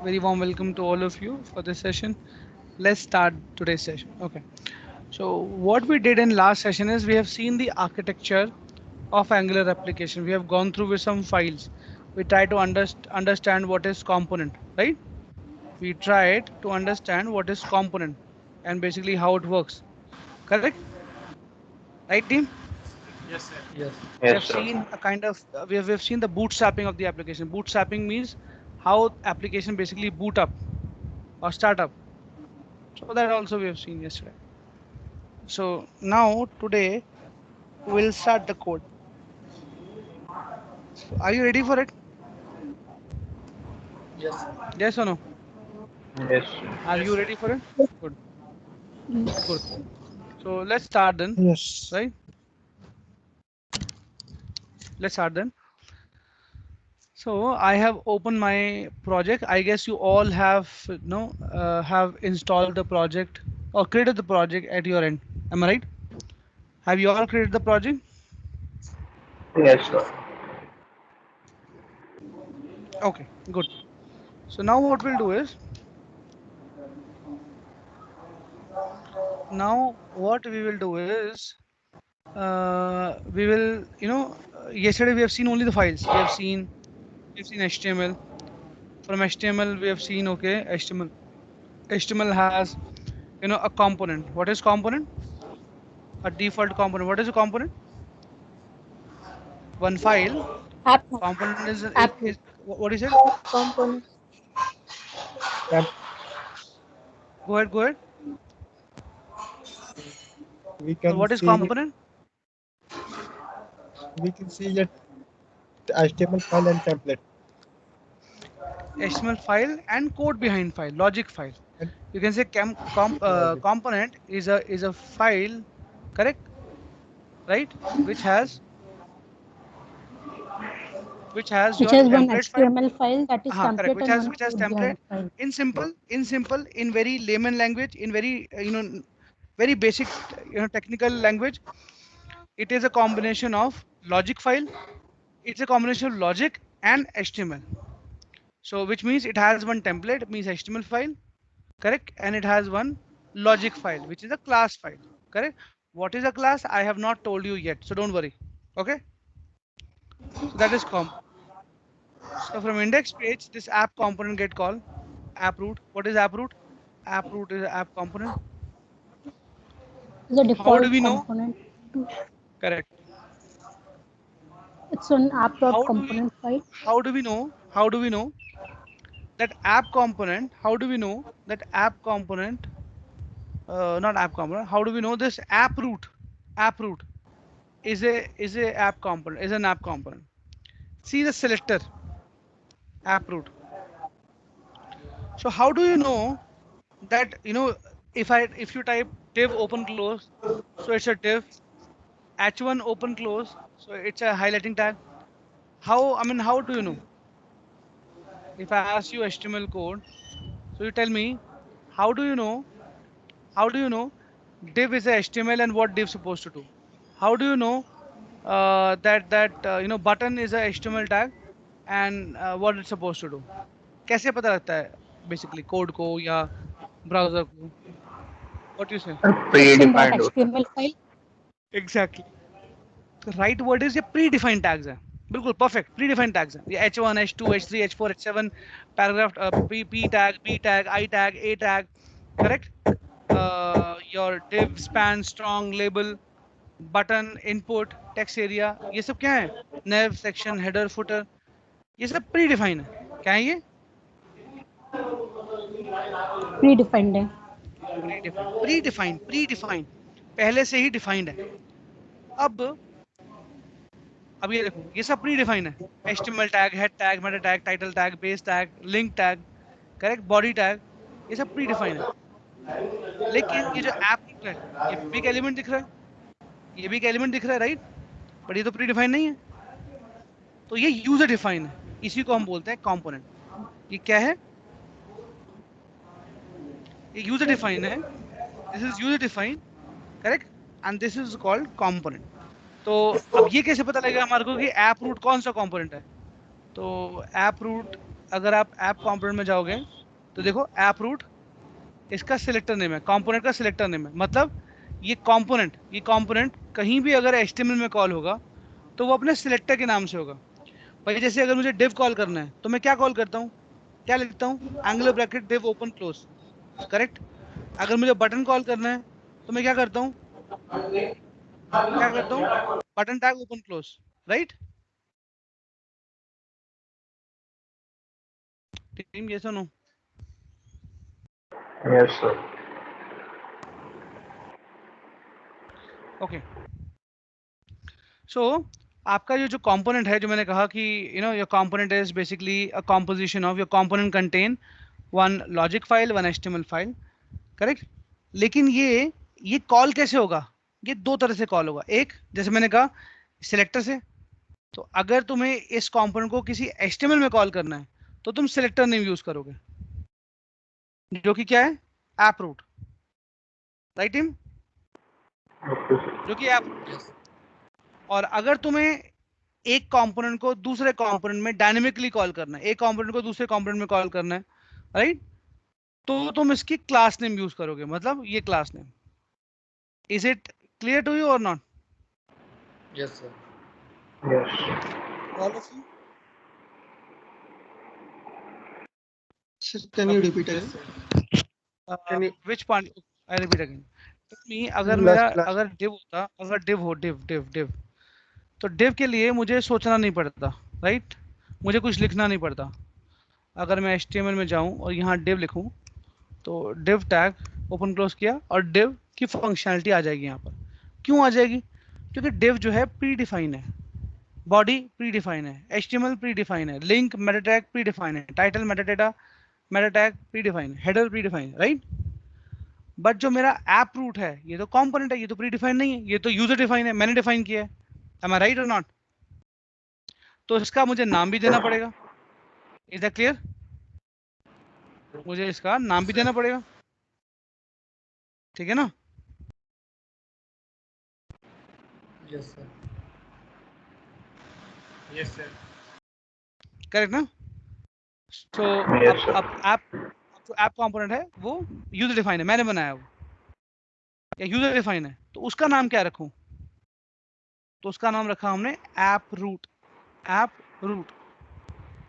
Very warm welcome to all of you for this session. Let's start today's session. Okay. So what we did in last session is we have seen the architecture of Angular application. We have gone through with some files. We try to understand what is component, right? We tried to understand what is component and basically how it works. Correct? Right, team? Yes. We Yes, have sir. seen a kind of we have seen the bootstrapping of the application. Bootstrapping means how application basically boot up or start up. So that also we have seen yesterday. So now today we'll start the code. So are you ready for it? Yes. Yes or no? Yes. Are you ready for it? Good, good. Yes. So let's start then, Yes. right? Let's start then. So I have opened my project. I guess you all have have installed the project or created the project at your end. Am I right? Have you all created the project? Yes, sir. Okay, good. So now what we'll do is what we will do is we will yesterday we have seen only the files. We have seen HTML. From HTML we have seen okay HTML has a component. What is component? A default component. What is a component? One file. App, Component app is root what is it? component. And Go ahead, go ahead. we So can what is see component? that HTML file and template. HTML file and code behind file, logic file. And You can say logic. component is a file, correct? Right? Which has Which your has one template file. HTML file that is Correct. template Which and has one which has code template. behind file. In simple, in very layman language, in very very basic technical language, it is a combination of logic file. It's a combination of logic and HTML. So which means it has one template, means HTML file, correct, and it has one logic file, which is a class file, correct. What is a class? I have not told you yet, so don't worry. Okay, so that is comp. So from index page, this app component get called app root. What is app root? App root is app component. The How do default we know? component. Correct. It's an app dot How do we component file. how do we know? How do we know that app component? How do we know that app component? Not app component. How do we know this app root? App root is a app component. Is an app component. See the selector app root. So how do you know that if you type div open close, so it's a div h1 open close, so it's a highlighting tag. How do you know? If I ask you HTML code, so you tell me how do you know? How do you know div is a HTML and what div supposed to do? How do you know that button is a HTML tag and what it's supposed to do? कैसे पता लगता है basically code को या browser को? What you say? It's in that Predefined होता है. HTML file. Exactly. The right word is ये predefined tags है. बिल्कुल perfect predefined tags है. ये h1 h2 h3 h4 h7 paragraph p tag b tag I tag a tag, correct. Your div span strong label button input text area, ये सब क्या है? nav section header footer, ये सब predefined है. क्या है ये? Predefined है. predefined पहले से ही defined है. अब ये देखो ये सब प्री डिफाइन है. HTML tag head tag Meta tag title tag base tag link tag, correct, body tag, ये सब प्री डिफाइन है. लेकिन ये जो ऐप रूट है ये भी एक एलिमेंट दिख रहा है, ये भी एक एलिमेंट दिख रहा है, राइट, बट ये तो प्री डिफाइन नहीं है. तो ये यूजर डिफाइन है, इसी को हम बोलते हैं कंपोनेंट. ये क्या है? ये यूजर डिफाइन है. This is user define, correct, and this is called component. तो अब ये कैसे पता लगेगा हमारे को कि ऐप रूट कौन सा कंपोनेंट है? तो ऐप रूट अगर आप ऐप कंपोनेंट में जाओगे तो देखो ऐप रूट इसका सिलेक्टर नेम है, कंपोनेंट का सिलेक्टर नेम है। मतलब ये कंपोनेंट कहीं भी अगर HTML में कॉल होगा तो वो अपने सिलेक्टर के नाम से होगा। भाई जैसे अगर मुझे div कॉल करना है तो मैं क्या कॉल करता हूँ, क्या लिखता हूँ, angular bracket div open close, correct. अगर मुझे बटन कॉल करना है तो मैं क्या करता हूँ, button tag open close, right. Team ये सुनो, Yes, sir. ओके। सो आपका ये जो कंपोनेंट है, जो मैंने कहा कि your component is basically a composition of, your component contain one logic file, one HTML file, correct. लेकिन ये कॉल कैसे होगा, ये दो तरह से कॉल होगा। एक जैसे मैंने कहा सिलेक्टर से, तो अगर तुम्हें इस कंपोनेंट को किसी HTML में कॉल करना है तो तुम सिलेक्टर नेम यूज करोगे, जो कि क्या है, app root, right team, Okay, sir. जो कि ऐप। और अगर तुम्हें एक कंपोनेंट को दूसरे कंपोनेंट में डायनेमिकली कॉल करना है, एक कंपोनेंट को दूसरे कंपोनेंट में कॉल करना है, राइट, तो तुम इसकी क्लास नेम यूज करोगे, मतलब ये class name. Is it clear to you और not? Yes, sir. Yes. All of you? Sir, can you repeat Yes, again? sir. Can you which part, I repeat again. Me अगर मेरा last अगर div होता, अगर div हो, div तो div के लिए मुझे सोचना नहीं पड़ता, राइट, मुझे कुछ लिखना नहीं पड़ता। अगर मैं HTML में जाऊं और यहाँ div लिखूं तो div टैग ओपन क्लोज किया और div की फंक्शनैलिटी आ जाएगी यहाँ पर। क्यों आ जाएगी? क्योंकि div जो है प्री डिफाइन है, बॉडी प्री डिफाइन है, HTML प्री डिफाइन है, link meta tag pre define है, title meta tag pre define है, हेडर प्री डिफाइन है, राइट। बट जो मेरा ऐप रूट है ये तो कंपोनेंट है, ये तो प्री डिफाइन नहीं है, ये तो यूजर डिफाइन है, मैंने डिफाइन किया है। एम आई राइट और नॉट? तो इसका मुझे नाम भी देना पड़ेगा। Is that clear? मुझे इसका नाम भी देना पड़ेगा, ठीक है ना? Yes, sir. Yes, sir. Correct ना? सो Yes, sir. अब ऐप, जो ऐप कंपोनेंट है वो यूजर डिफाइन है, मैंने बनाया वो, या यूजर डिफाइन है, तो उसका नाम क्या रखूं? तो उसका नाम रखा हमने ऐप रूट। ऐप रूट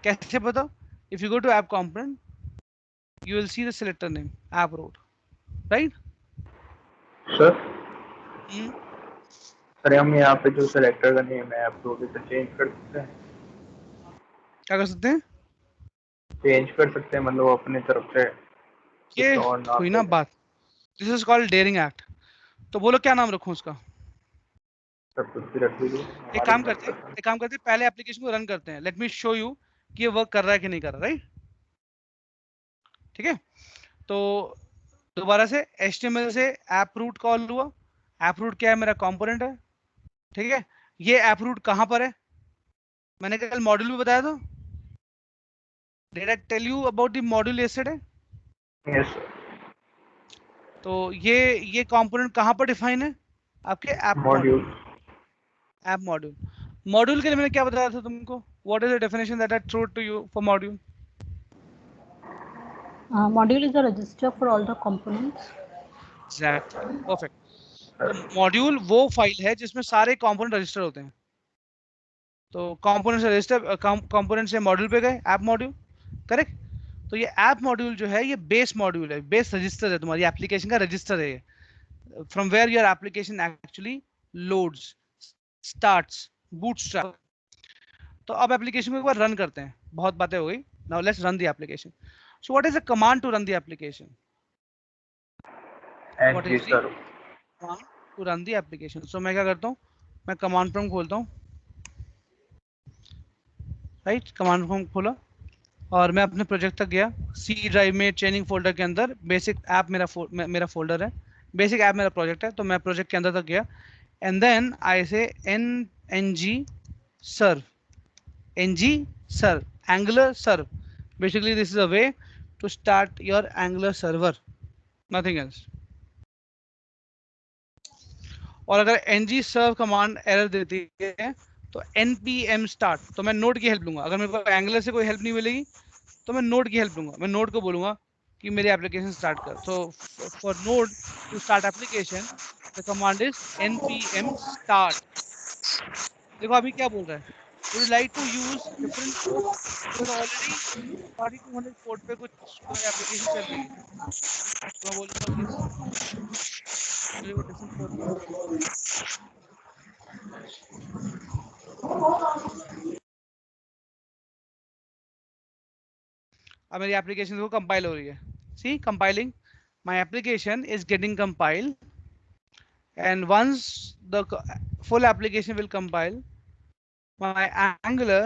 कैसे पता? If you go to app component you will see the selector name app root, right. Sir, sir हम यहाँ पे जो सेलेक्टर का नेम है आप लोग इसे चेंज कर सकते हैं? क्या कर सकते हैं? चेंज कर सकते हैं, मतलब अपनी तरफ से ये कुछ और नाम हुई दे ना दें? बात, this is called daring act. तो बोलो क्या नाम रखूं उसका? सब कुछ भी रख लीजिए, एक हमारी काम करते मर्जी हैं, है। एक काम करते हैं, पहले एप्लीकेशन को रन करते हैं। लेट मी शो यू कि ये वर्क कर रहा है कि नहीं कर रहा, राइट। ठीक है, तो दोबारा से HTML से ऐप रूट कॉल हुआ। ऐप रूट क्या है? मेरा कंपोनेंट है, ठीक है। ये ऐप रूट कहां पर है? मैंने कल मॉड्यूल में बताया था। Did I tell you about the module yesterday? Yes, sir. तो ये कंपोनेंट कहां पर डिफाइन है? आपके app module. Module, app module. Module के लिए मैंने क्या बताया था तुमको? What is the definition that I throw to you for module? Module is a register for all the components. Exactly, perfect. तो मॉड्यूल वो फाइल है जिसमें सारे कंपोनेंट रजिस्टर होते हैं। तो कंपोनेंट से रजिस्टर, कंपोनेंट से मॉड्यूल पे गए, ऐप मॉड्यूल, करेक्ट। तो ये ऐप मॉड्यूल जो है ये बेस मॉड्यूल है, बेस रजिस्टर है, तुम्हारी एप्लीकेशन का रजिस्टर है ये, from where your application actually loads, starts, bootstrap. तो अब एप्लीकेशन को एक बार रन करते हैं, बहुत बातें हो गई। Now let's run the application. So what is the command to run the application? What NG is the sir. Command to run the application? So मैं क्या करता हूँ, मैं कमांड प्रॉम्प्ट खोलता हूँ, राइट। कमांड प्रॉम्प्ट खोला और मैं अपने प्रोजेक्ट तक गया। सी ड्राइव में ट्रेनिंग फोल्डर के अंदर बेसिक ऐप मेरा फोल्डर है, बेसिक ऐप मेरा प्रोजेक्ट है। तो मैं प्रोजेक्ट के अंदर तक गया एंड देन आई से ng serve, ng serve, angular serve. Basically this is a way to start your angular server, nothing else. और अगर ng serve कमांड एरर देती है तो npm start, तो मैं नोड की हेल्प लूंगा। अगर मेरे को एंगुलर से कोई हेल्प नहीं मिलेगी तो मैं नोड की हेल्प लूंगा, मैं नोड को बोलूंगा कि मेरी एप्लीकेशन स्टार्ट कर। So for node to start application the command is npm start। देखो अभी क्या बोल रहा है, would you like to use different port, because already 4200 port पे कुछ कोई एप्लीकेशन चल रही है। तो मैं बोलूंगा यस, मेरे को डिफरेंट पोर्ट पे यूज करना है। अब मेरी एप्लीकेशन को कंपाइल हो रही है, see compiling, my application is getting compile, and once the full application will compile, my Angular,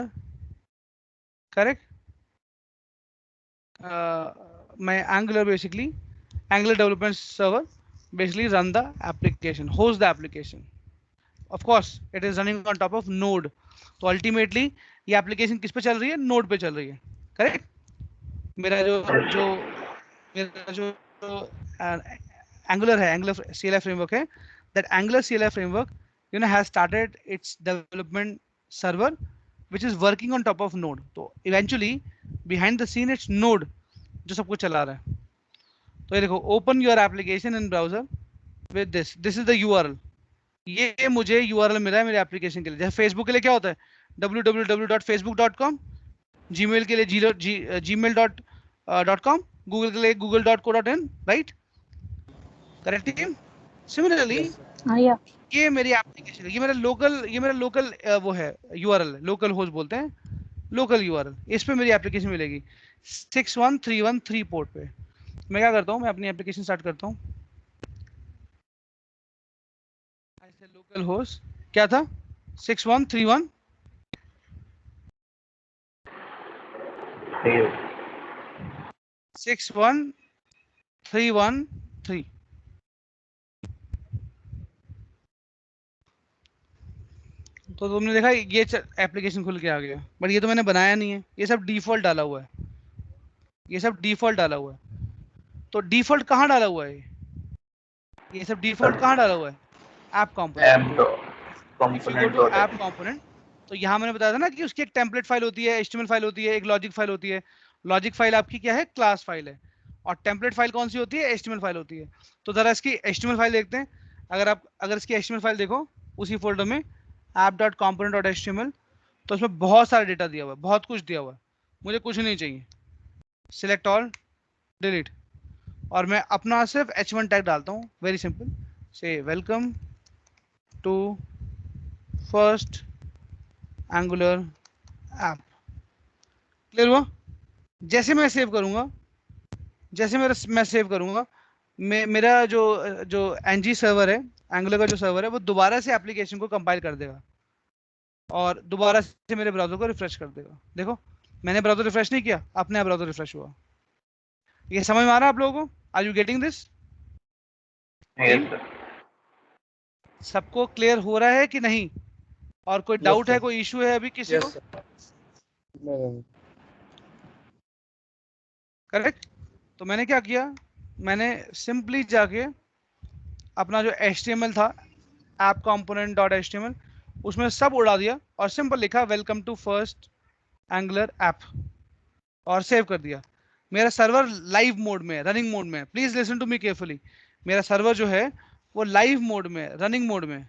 correct, my Angular basically, Angular development server basically run the application, host the application. Of course it is running on top of node, तो ultimately ये application किस पे चल रही है, node पे चल रही है, correct। मेरा जो जो मेरा जो Angular है, Angular CLI framework है, that Angular CLI framework has started its development server which is working on top of node। तो eventually behind the scene it's node जो सब कुछ चला रहा है। तो ये देखो, open your application in browser with this is the URL। ये मुझे URL मिला है मेरे एप्लीकेशन के लिए। जैसे फेसबुक के लिए क्या होता है, www.facebook.com, जीमेल के लिए gmail.com, गूगल के लिए google.co.in, right, correct team. Similarly Yes, sir. Yeah. ये मेरी एप्लीकेशन है, ये मेरा लोकल वो है यूआरएल, लोकल होस्ट बोलते हैं, लोकल यूआरएल। इस पे मेरी एप्लीकेशन मिलेगी 61313 पोर्ट पे। मैं क्या करता हूँ, मैं अपनी एप्लीकेशन स्टार्ट करता हूँ। ऐसे लोकल होस्ट क्या था, 6131 61313। तो तुमने देखा ये एप्लीकेशन खुल के आ गया, बट ये तो मैंने बनाया नहीं है, ये सब डिफॉल्ट डाला हुआ है, ये सब डिफॉल्ट डाला हुआ है। तो डिफॉल्ट कहाँ डाला हुआ है, ये सब डिफॉल्ट कहाँ डाला हुआ है, app component. If you go to app component, तो यहाँ मैंने बताया था ना कि उसकी एक टेम्पलेट फाइल होती है, HTML फाइल होती है, एक लॉजिक फाइल होती है। लॉजिक फाइल आपकी क्या है, क्लास फाइल है, और टेम्पलेट फाइल कौन सी होती है, HTML फाइल होती है। तो जरा इसकी HTML फाइल देखते हैं। अगर इसकी HTML फाइल देखो उसी फोल्डर में app.component.html, तो उसमें बहुत सारा डेटा दिया हुआ है, बहुत कुछ दिया हुआ है। मुझे कुछ नहीं चाहिए, सिलेक्ट ऑल, डिलीट, और मैं अपना सिर्फ h1 टैग डालता हूँ, very simple, say welcome to first Angular app. Clear हुआ। जैसे मैं सेव करूंगा, मैं सेव करूंगा, मेरा जो एनजी सर्वर है, एंगुलर का जो सर्वर है, वो दोबारा से एप्लीकेशन को कंपाइल कर देगा और दोबारा से मेरे ब्राउजर को रिफ्रेश कर देगा। देखो मैंने ब्राउजर रिफ्रेश नहीं किया, अपने आप ब्राउजर रिफ्रेश हुआ। ये समझ में आ रहा है आप लोगों को, आर यू गेटिंग दिस? सबको क्लियर हो रहा है कि नहीं, और कोई Yes, डाउट है, sir. कोई इशू है अभी किसी Yes, को? sir. करेक्ट। तो मैंने क्या किया, मैंने सिंपली जाके अपना जो HTML था, ऐप कंपोनेंट डॉट HTML, उसमें सब उड़ा दिया और सिंपल लिखा welcome to first Angular app, और सेव कर दिया। मेरा सर्वर लाइव मोड में है, रनिंग मोड में है। Please listen to me carefully, मेरा सर्वर जो है वो लाइव मोड में, रनिंग मोड में,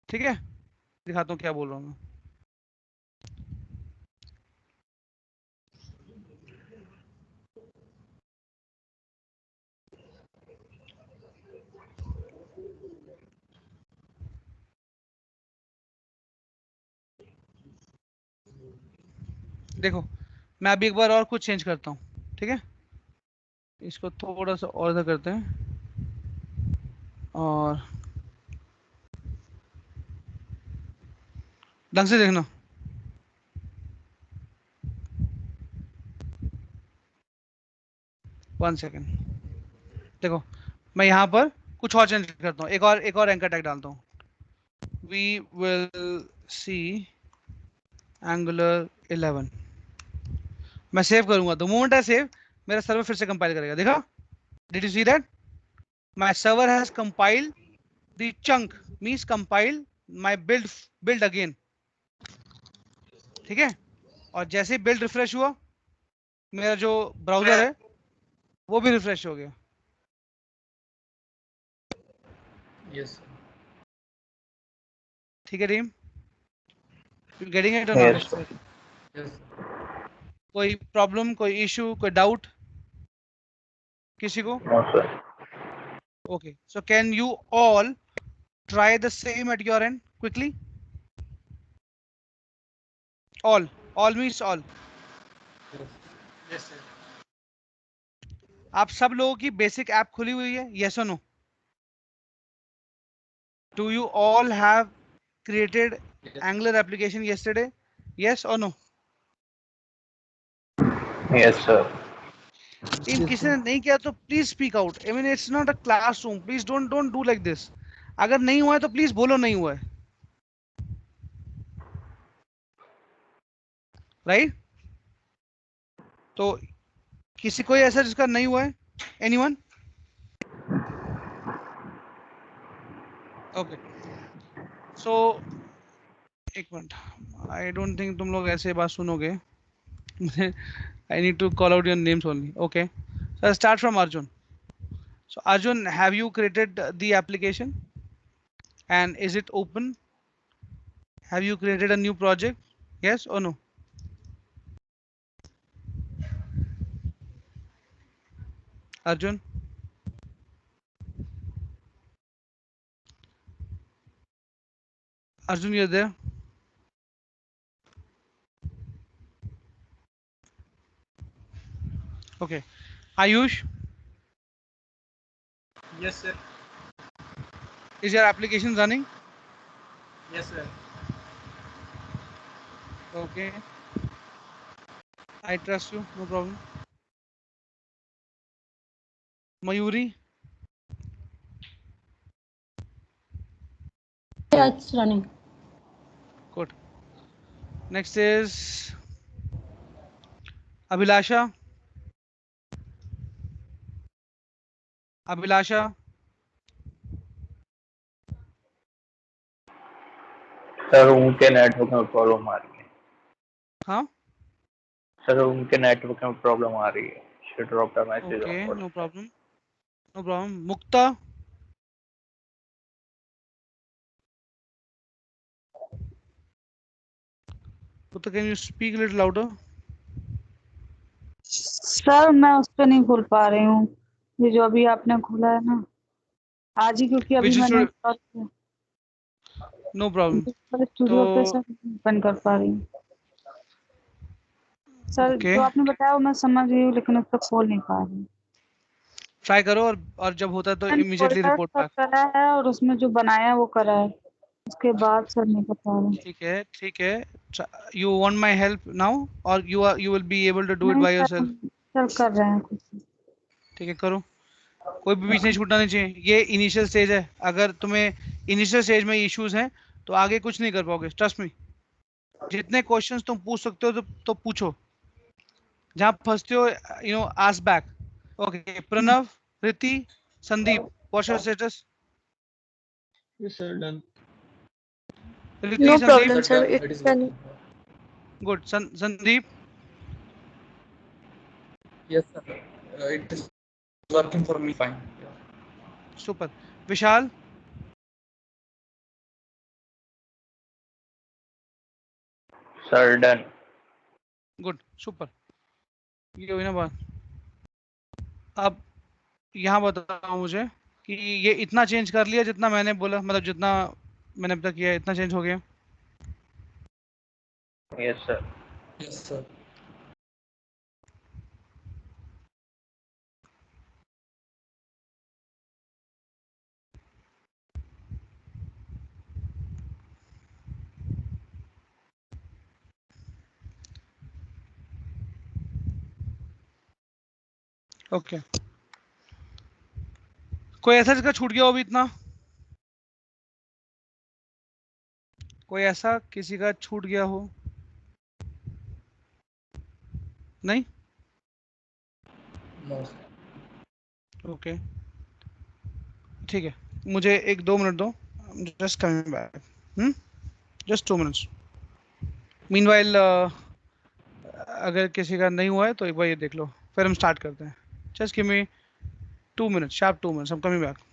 ठीक है। दिखाता हूँ क्या बोल रहा हूँ मैं। देखो मैं अभी एक बार और कुछ चेंज करता हूँ, ठीक है। इसको थोड़ा सा और करते हैं, और ढंग से देखना। वन सेकेंड, देखो मैं यहाँ पर कुछ और चेंज करता हूँ, एक और एंकर टैग डालता हूँ, वी विल सी एंगुलर 11। मैं सेव करूंगा, द मोमेंट आई सेव मेरा सर्वर फिर से कंपाइल करेगा। देखा, did you see that my server has compiled the chunk, means compile my build again, ठीक है। और जैसे बिल्ड रिफ्रेश हुआ, मेरा जो ब्राउजर है वो भी रिफ्रेश हो गया. Yes, sir. ठीक है टीम, यू गेटिंग इट और Yes, not? Yes, sir. Yes, sir. कोई प्रॉब्लम, कोई इशू, कोई डाउट किसी को? no, sir. Okay, so can you all try the same at your end quickly? All means all. Yes. Yes, sir. आप सब लोगों की बेसिक ऐप खुली हुई है? Yes or no? Do you all have created Yes. Angular application yesterday? Yes or no? Yes, sir. Team Yes, किसी sir. ने नहीं किया तो please speak out. I mean it's not a classroom. Please don't do like this. अगर नहीं हुआ है तो प्लीज बोलो नहीं हुआ है. राइट? तो किसी कोई ऐसा जिसका नहीं हुआ है? एनीवन? ओके, सो एक मिनट. आई डोंट थिंक तुम लोग ऐसे बात सुनोगे. I need to call out your names only. Okay, so I'll start from Arjun. So Arjun, have you created the application and is it open? Have you created a new project? Yes or no? Arjun? Arjun, you're there? Okay. Ayush, Yes, sir. is your application running? Yes, sir. Okay, I trust you, no problem. Mayuri? Yeah, it's running. Good. Next is Abhilasha. Abhilasha? Sir उनके network में problem आ रही है. Huh? Sir उनके network में problem आ रही है. She dropped a message on Okay, no WhatsApp. problem. No problem. Mukta? Mukta, can you speak a little louder? Sir मैं उस पर नहीं खोल पा रही हूँ, ये जो अभी आपने खोला है ना आज ही, क्योंकि अभी Which मैंने is install किया। no problem. स्टूडियो पे तो सर ओपन कर पा रही हूँ। सर ओके, जो आपने बताया वो मैं समझ रही हूँ, लेकिन उसको खोल नहीं पा रही हूँ। ट्राई करो और जब होता है तो मैंने इमीडिएटली फोल्डर रिपोर्ट सब बैक. करा है और उसमें जो बनाया है वो करा है, उसके बाद सर नहीं बता रही। ठीक है, ठीक है. You want my help now or you will be able to do it नहीं by सर, yourself? सर कर रहे हैं कुछ। ठीक है, करो. कोई भी बीच नहीं छूटना नहीं चाहिए. ये इनिशियल स्टेज है. अगर तुम्हें इनिशियल स्टेज में इश्यूज हैं तो आगे कुछ नहीं कर पाओगे. Trust me. जितने क्वेश्चंस तुम पूछ सकते हो तो पूछो. जहां फंसते हो, आस्क बैक. ओके, प्रणव, रिति, Sandeep, what's your status? Yes, sir. Done. रिति, No Sandeep? problem, Sir, sir. done. It's It is done. working. Good. Sandeep? Yes, sir. It is working for me fine. Yeah. Super. Vishal? Sir done. Good, super. ये हुई ना बात. अब यहाँ बताओ मुझे कि ये इतना चेंज कर लिया जितना मैंने बोला, मतलब जितना मैंने अब तक किया इतना चेंज हो गया? Yes, sir. Yes, sir. Okay. कोई ऐसा जिसका छूट गया हो अभी इतना? कोई ऐसा किसी का छूट गया हो? नहीं? No, sir. ओके, ठीक है. मुझे 1-2 मिनट दो. Just coming back. Just 2 minutes. Meanwhile, अगर किसी का नहीं हुआ है तो एक बार ये देख लो, फिर हम स्टार्ट करते हैं। Just give me 2 minutes, sharp 2 minutes, I'm coming back.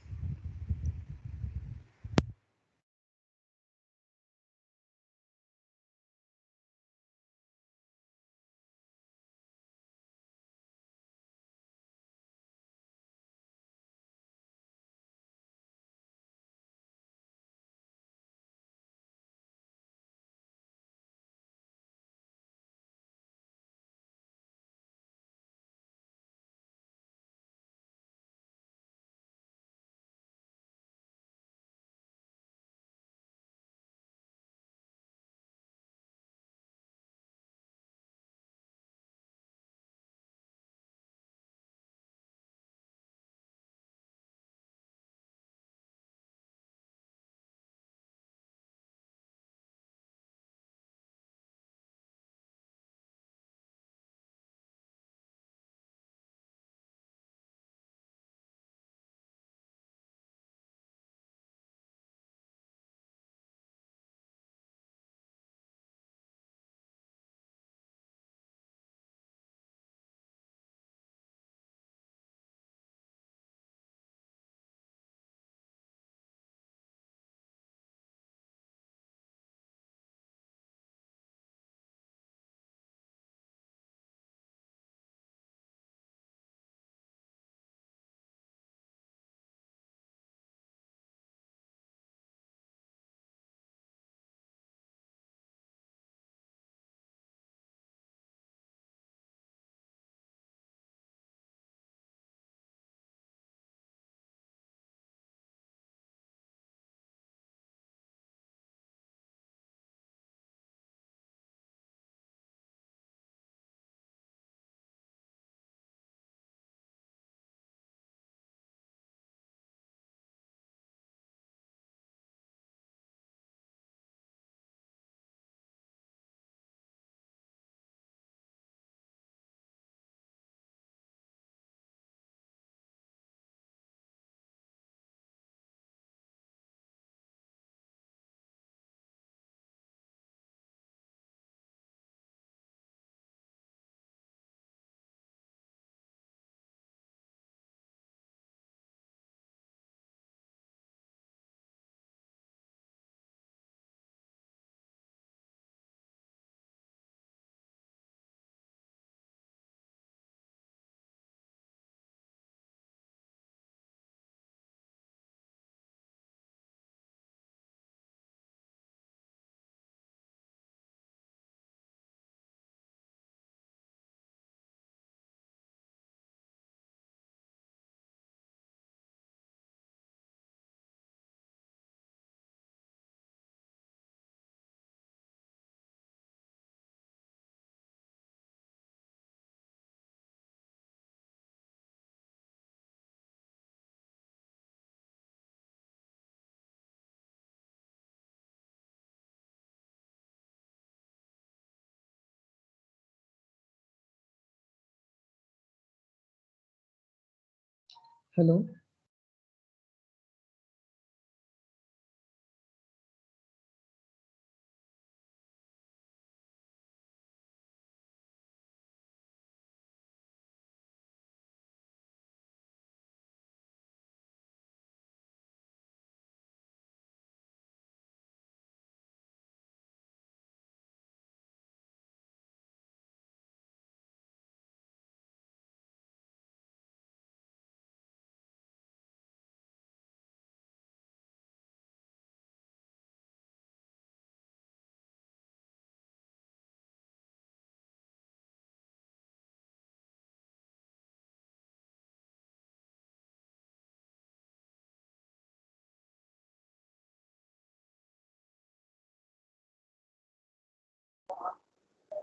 Hello.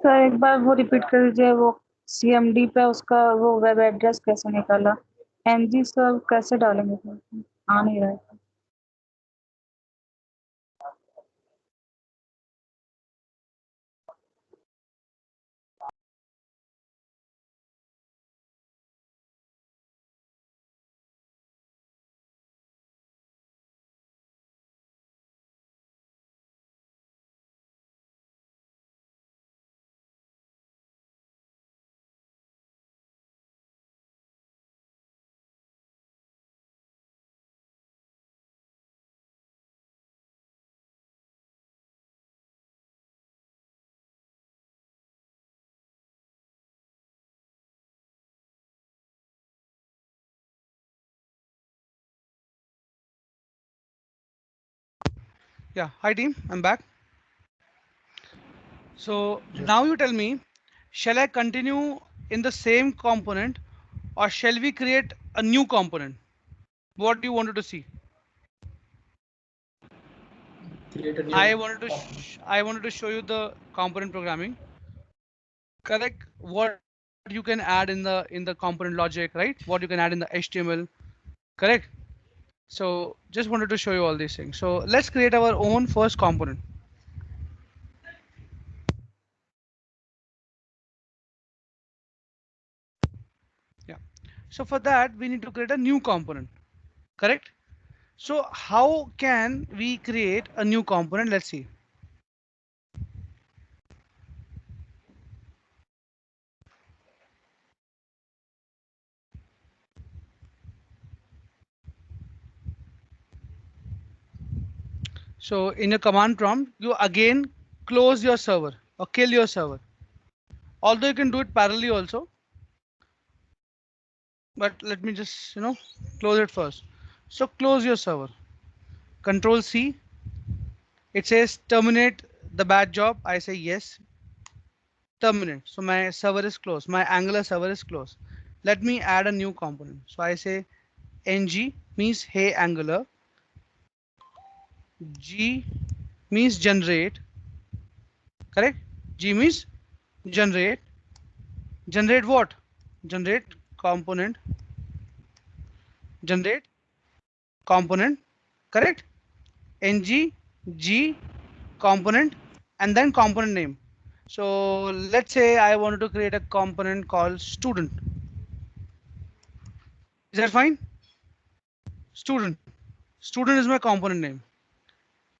Sir एक बार वो रिपीट कर दीजिए, वो CMD पे उसका वो वेब एड्रेस कैसे निकाला, NG सर कैसे डालेंगे सर? आ नहीं रहा है। Yeah, hi team, I'm back. So now you tell me, shall I continue in the same component or shall we create a new component? What do you wanted to see? Create a new component. I wanted to show you the component programming. Correct. What you can add in the component logic, right? What you can add in the HTML. Correct. So just wanted to show you all these things. So let's create our own first component. Yeah. So for that, we need to create a new component. Correct. So how can we create a new component? Let's see. So in your command prompt, you again close your server or kill your server. Although you can do it parallelly also, but let me just, close it first. So close your server. Control C. It says terminate the bad job. I say yes. Terminate. So my server is closed. My Angular server is closed. Let me add a new component. So I say ng means hey Angular. G means generate. Correct? G means generate. Generate what? Generate component. Generate component. Correct? Ng G component and then component name. So let's say I wanted to create a component called student. Is that fine? Student. Student is my component name.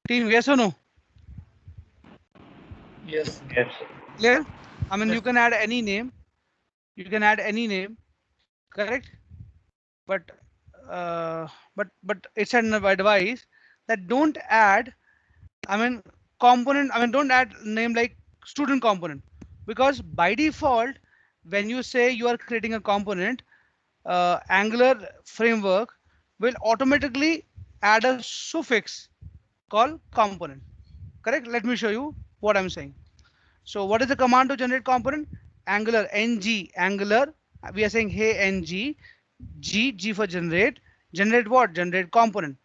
Team, yes or no? Yes. Yes. Clear? I mean, you Yes. can add any name. You can add any name. Correct? But it's an advice that don't add. I mean, component. I mean, don't add name like student component because by default, when you say you are creating a component, Angular framework will automatically add a suffix called component. Correct? Let me show you what I'm saying. So what is the command to generate component? Angular ng Angular. We are saying hey ng G for generate. Generate what? Generate component.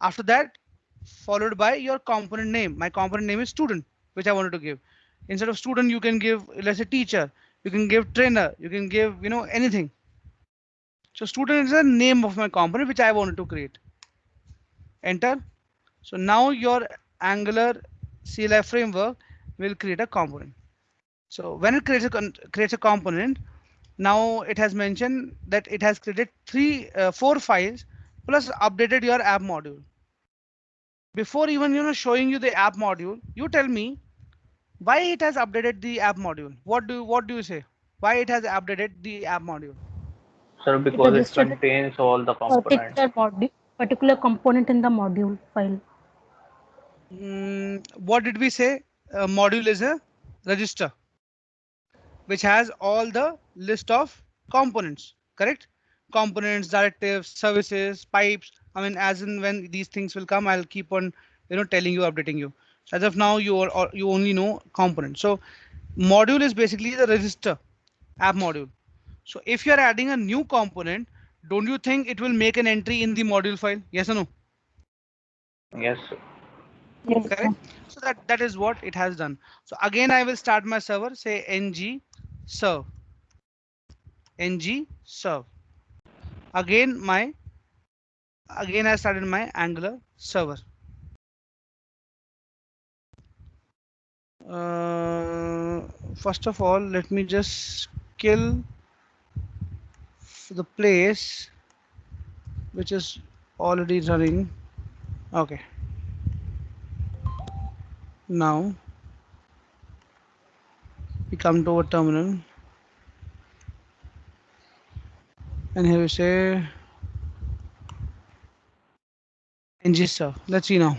After that, followed by your component name. My component name is student, which I wanted to give. Instead of student, you can give, let's say, teacher. You can give trainer. You can give, anything. So student is the name of my component which I wanted to create. Enter. So now your Angular CLI framework will create a component. So when it creates a component, now it has mentioned that it has created four files plus updated your app module. Before even showing you the app module, you tell me why it has updated the app module. What do you say? Why it has updated the app module? Sir, It because it registered contains all the a components. particular component in the module file. What did we say? Module is a register which has all the list of components, correct? Components, directives, services, pipes. I mean, as in when these things will come, I'll keep on, telling you, updating you. As of now, you only know components. So module is basically the register app module. So if you're adding a new component, don't you think it will make an entry in the module file? Yes or no? Yes, sir. Yes, sir. Correct. So that is what it has done. So again, I will start my server, say ng serve, ng serve. Again, I started my Angular server. First of all, let me just kill the place which is already running. Okay. Now we come to our terminal, and here we say ng serve. Let's see now.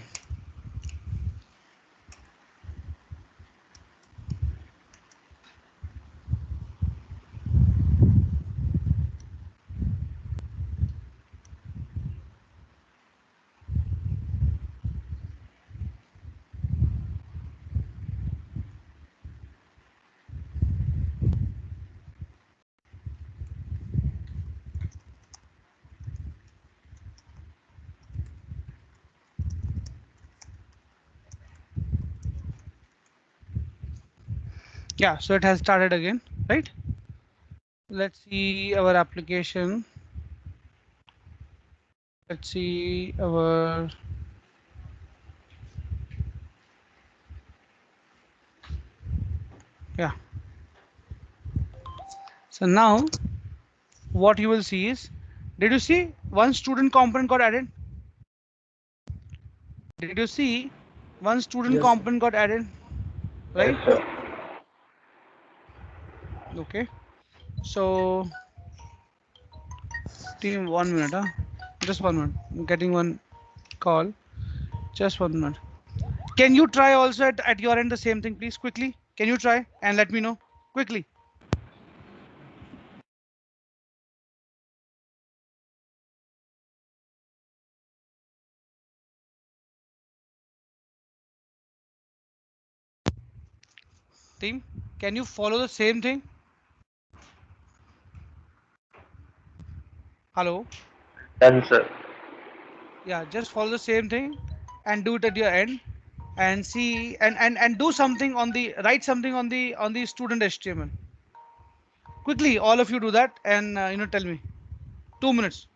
Yeah, so it has started again, right? Let's see our application. Let's see our yeah. So now what you will see is, did you see one student component got added? Did you see one student Yes. component got added, Yes, right? sir. Okay. So team, 1 minute, huh? Just 1 minute. I'm getting one call. Just 1 minute. Can you try also at your end the same thing, please, quickly? Can you try and let me know quickly? Team, can you follow the same thing? Hello? Done, sir. Yeah, just follow the same thing and do it at your end and see and do something on the write something on the student HTML. Quickly, all of you do that and tell me. 2 minutes.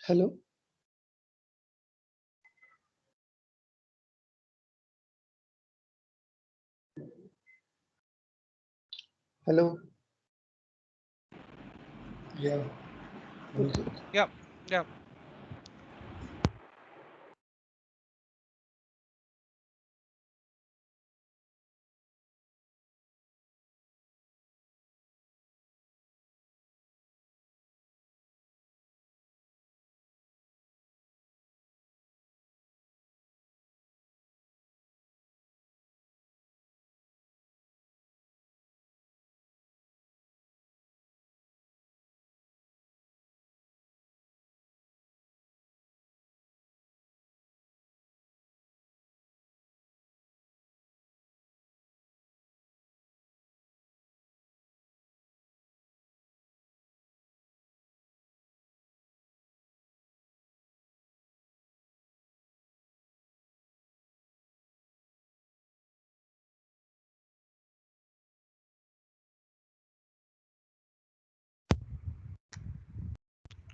Hello. Hello. Yeah. Yeah, yeah.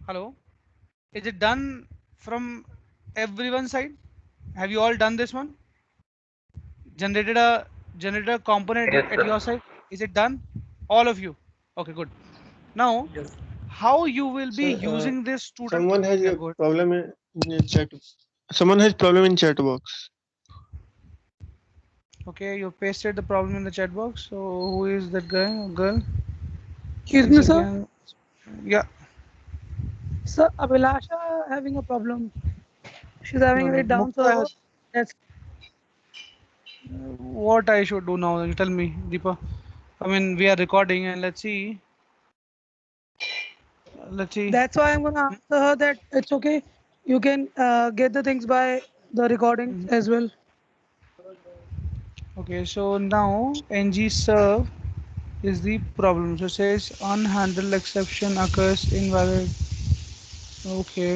Hello. Is it done from everyone's side? Have you all done this one? Generated a component Yes, at sir. your side? Is it done? All of you. Okay, good. Now, Yes. how you will be Sir, using this student? someone has Yeah, a go ahead. problem in the chat. Someone has problem in chat box. Okay, you pasted the problem in the chat box. So who is that guy or girl? Excuse Once me, sir. again. Yeah. Sir, Abhilasha having a problem. She's No, having a no. very down Mukta server. has. That's What I should do now? You tell me, Deepa. I mean, we are recording, and let's see. Let's see. that's why I'm gonna answer her that it's okay. You can get the things by the recordings Mhm. as well. Okay, so now ng serve is the problem. So it says unhandled exception occurs invalid. Okay.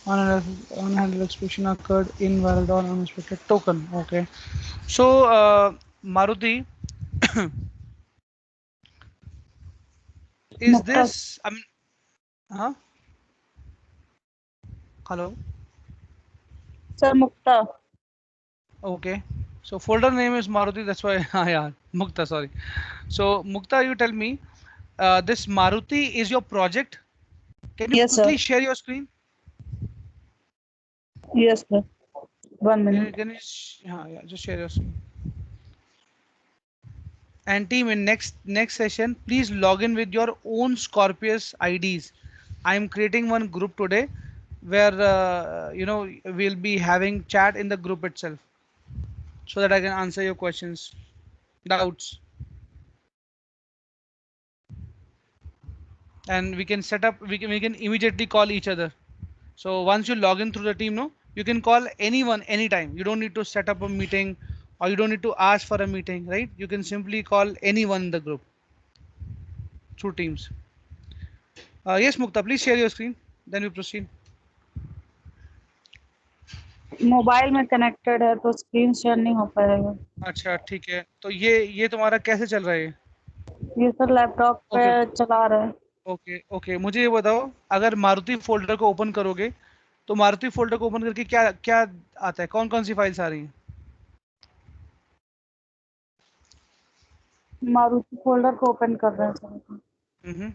Unhandled exception occurred invalid or unexpected token. Okay. So Maruti, is Mukta, this huh? Hello? sir, Mukta. Okay. So folder name is Maruti, that's why yeah, Mukta, sorry. So Mukta, you tell me, this Maruti is your project. Can you Yes, sir. quickly share your screen? Yes, sir. 1 minute. Can you yeah, just share your screen. And team, in next session, please log in with your own Scorpius IDs. I am creating one group today where we'll be having chat in the group itself so that I can answer your questions, doubts, and we can immediately call each other. So once you log in through the team, no, you can call anyone anytime. You don't need to set up a meeting or you don't need to ask for a meeting, right? You can simply call anyone in the group through Teams. Yes, Mukta, please share your screen. Then we proceed. Mobile में connected है तो screen share नहीं हो पाएगा। अच्छा ठीक है, तो ये तुम्हारा कैसे चल रहा है? ये सर लैपटॉप पे ओके चला रहे हैं। ओके ओके, मुझे ये बताओ, अगर मारुति फोल्डर को ओपन करोगे तो मारुति फोल्डर को ओपन करके क्या क्या आता है, कौन कौन सी फाइल्स आ रही हैं? मारुति फोल्डर को ओपन कर रहे हैं sir. Hmm.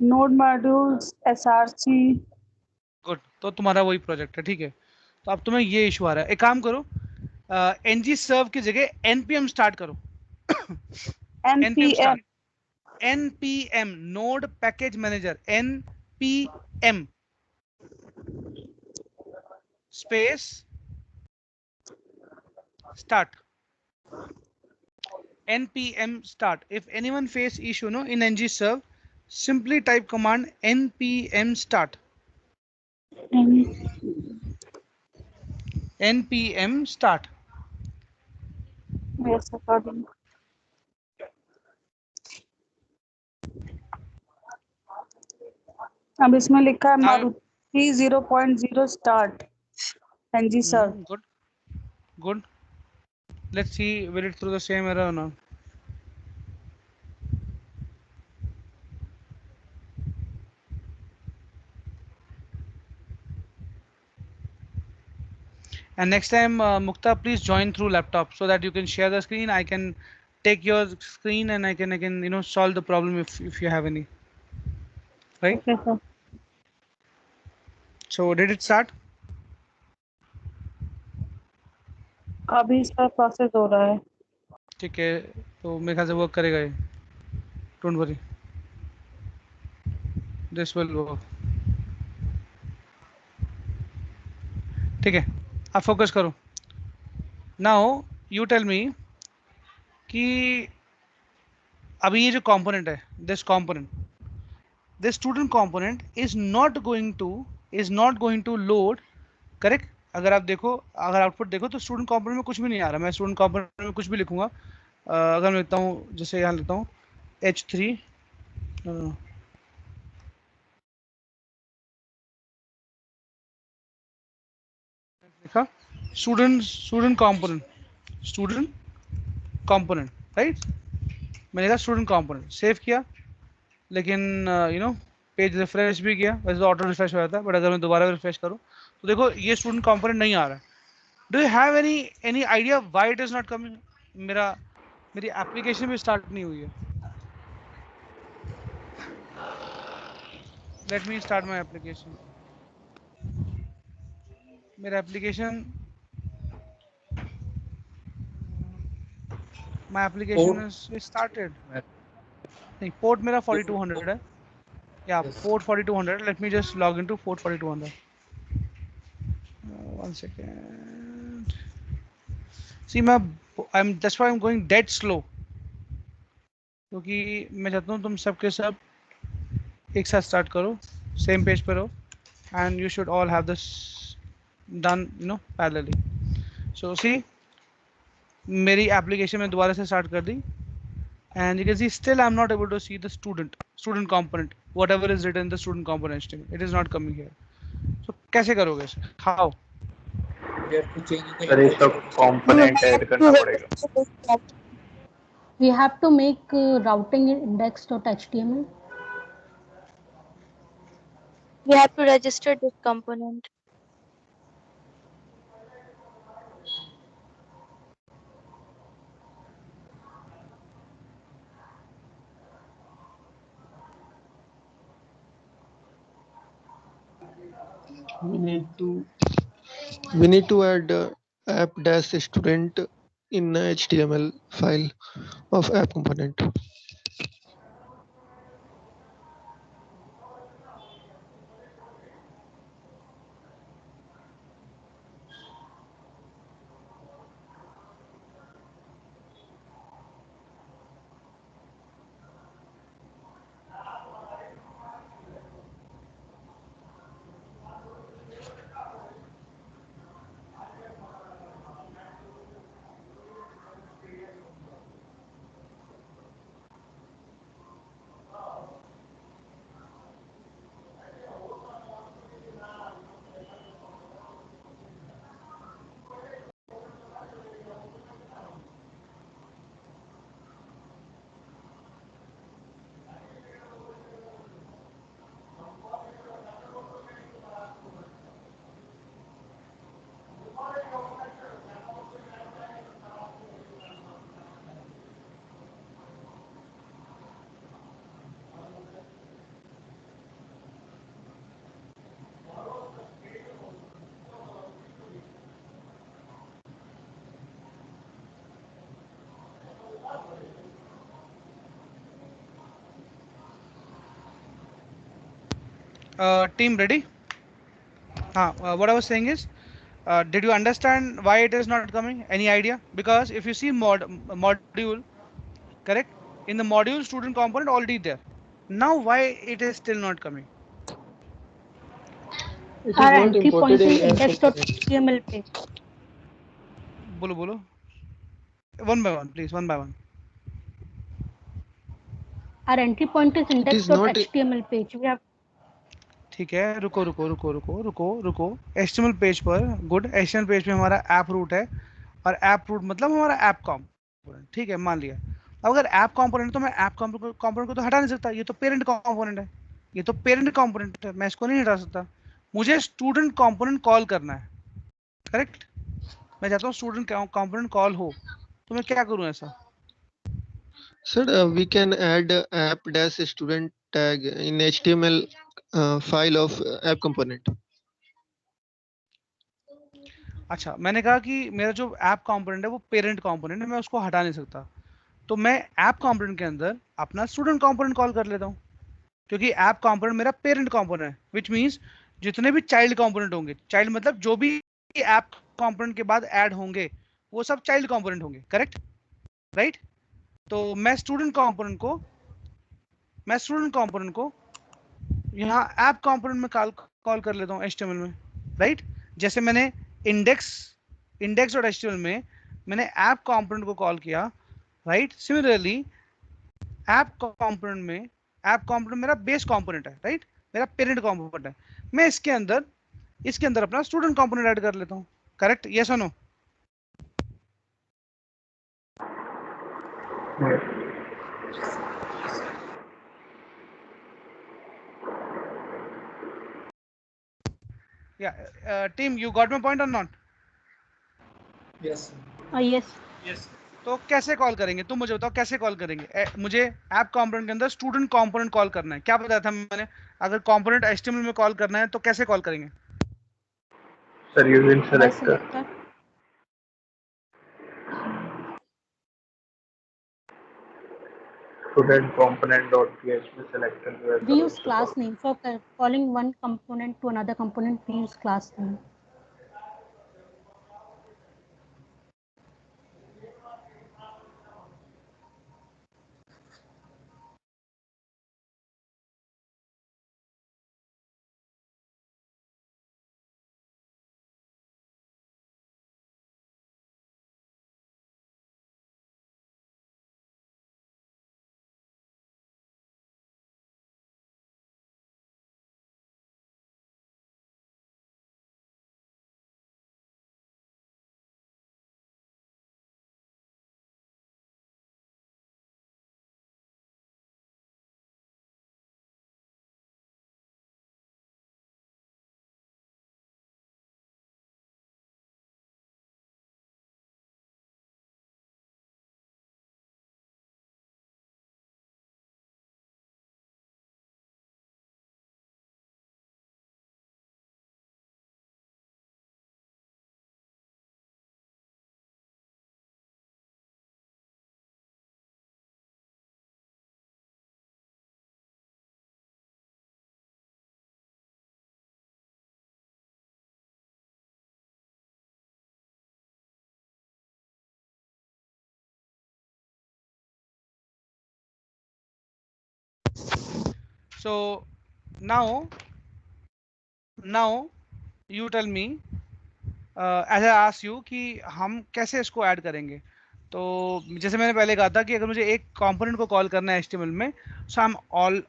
Node modules SRC. Good, तो तुम्हारा वही प्रोजेक्ट है, ठीक है। तो अब तुम्हें ये इशू आ रहा है, एक काम करो, एनजी सर्व की जगह एनपीएम स्टार्ट करो। NPM NPM start, NPM node package manager, NPM space start, npm start. If anyone face issue no in ng serve, simply type command npm start, npm start. Yes according. अब इसमें लिखा है Now मारुति 0.0 start NG sir. good, Good. Let's see will it throw the same error or not. And next time, Mukta, please join through laptop so that you can share the screen. I can take your screen and I can solve the problem if you have any. Right? Okay, sir. So did it start? अभी इसका process हो रहा है. ठीक है, तो मेरे ख्याल से वर्क करेगा ये. Don't worry. This will work. ठीक है, आप फोकस करो. Now you tell me कि अभी ये जो component है, this student component is not going to load. Correct. अगर आप देखो, अगर आउटपुट देखो तो स्टूडेंट कंपोनेंट में कुछ भी नहीं आ रहा. मैं स्टूडेंट कंपोनेंट में कुछ भी लिखूंगा. अगर मैं लिखता हूँ, जैसे यहाँ लिखता हूँ H3 लिखा स्टूडेंट कंपोनेंट राइट. मैंने लिखा स्टूडेंट कंपोनेंट, सेव किया. लेकिन पेज रिफ्रेश भी किया. वैसे तो ऑटो रिफ्रेश हो जाता है, बट अगर मैं दोबारा रिफ्रेश करूँ तो देखो ये स्टूडेंट कंपोनेंट नहीं आ रहा है. Do you have any idea why it is not coming? मेरी एप्लीकेशन भी स्टार्ट नहीं हुई है. Let me start my application. मेरा एप्लीकेशन इज स्टार्टेड. नहीं, पोर्ट मेरा 4200 है. या port 4200. Let me just log into port 4200. 1 second. See that's why I'm going dead slow, क्योंकि मैं चाहता हूँ तुम सबके सब एक साथ स्टार्ट करो, सेम पेज पर हो, and you should all have this done parallelly. So see, मेरी एप्लीकेशन में दोबारा से स्टार्ट कर दी, and you can see still I'm not able to see the student component, whatever is written in the student component HTML. It is not coming here. So कैसे करोगे इसे? How? Sir इसका component add करना पड़ेगा. We have to make routing in index.html. We have to register this component. We need to add app-student in HTML file of app component. Team ready? What I was saying is, did you understand why it is not coming? Any idea? Because if you see module, correct? In the module, student component already there. Now why it is still not coming? It is Our not entry imported point is in app component. index.html page. Bolo. One by one, please. One by one. Our entry point is is not- index.html page. We have ठीक है, रुको. HTML page पर, good. HTML page पे हमारा app root है और app root मतलब हमारा ऐप कंपोनेंट, ठीक है, मान लिया। अब अगर ऐप कंपोनेंट तो मैं ऐप कंपोनेंट को तो हटा नहीं सकता, ये तो पेरेंट कंपोनेंट है, ये तो पेरेंट कंपोनेंट है, मैं इसको नहीं हटा सकता। मुझे स्टूडेंट कंपोनेंट कॉल करना है, करेक्ट। मैं चाहता हूँ स्टूडेंट कंपोनेंट कॉल हो, तो मैं क्या करूँ ऐसा? Sir, we can add app dash student tag in HTML file of app component. अच्छा, मैंने कहा कि मेरा जो ऐप कंपोनेंट है वो पेरेंट कंपोनेंट है, मैं उसको हटा नहीं सकता, तो मैं ऐप कंपोनेंट के अंदर अपना स्टूडेंट कंपोनेंट कॉल कर लेता हूँ, क्योंकि ऐप कंपोनेंट मेरा पेरेंट कंपोनेंट है, विच मींस जितने भी चाइल्ड कंपोनेंट होंगे, चाइल्ड मतलब जो भी ऐप कंपोनेंट के बाद ऐड होंगे वो सब चाइल्ड कंपोनेंट होंगे, करेक्ट, राइट। तो मैं स्टूडेंट कंपोनेंट को यहाँ ऐप कंपोनेंट में कॉल कर लेता हूँ HTML में, राइट। जैसे मैंने इंडेक्स डॉट HTML में मैंने ऐप कंपोनेंट को कॉल किया, राइट। सिमिलरली ऐप कंपोनेंट मेरा बेस कंपोनेंट है, राइट, मेरा पेरेंट कंपोनेंट है, मैं इसके अंदर अपना स्टूडेंट कंपोनेंट ऐड कर लेता हूँ, करेक्ट, यस और नो? या team, you got my point और नॉट? Yes. Yes. तो कैसे कॉल करेंगे, तुम मुझे बताओ कैसे कॉल करेंगे? मुझे ऐप कंपोनेंट के अंदर स्टूडेंट कंपोनेंट कॉल करना है, क्या बताया था मैंने? अगर कंपोनेंट HTML में कॉल करना है तो कैसे कॉल करेंगे? Sir, using By selector. selector. Student component dot php selector. We use class name for calling one component to another component. We use class name. So now you tell me, as I asked you कि हम कैसे इसको add करेंगे। तो जैसे मैंने पहले कहा था कि अगर मुझे एक कंपोनेंट को कॉल करना है HTML में, so I am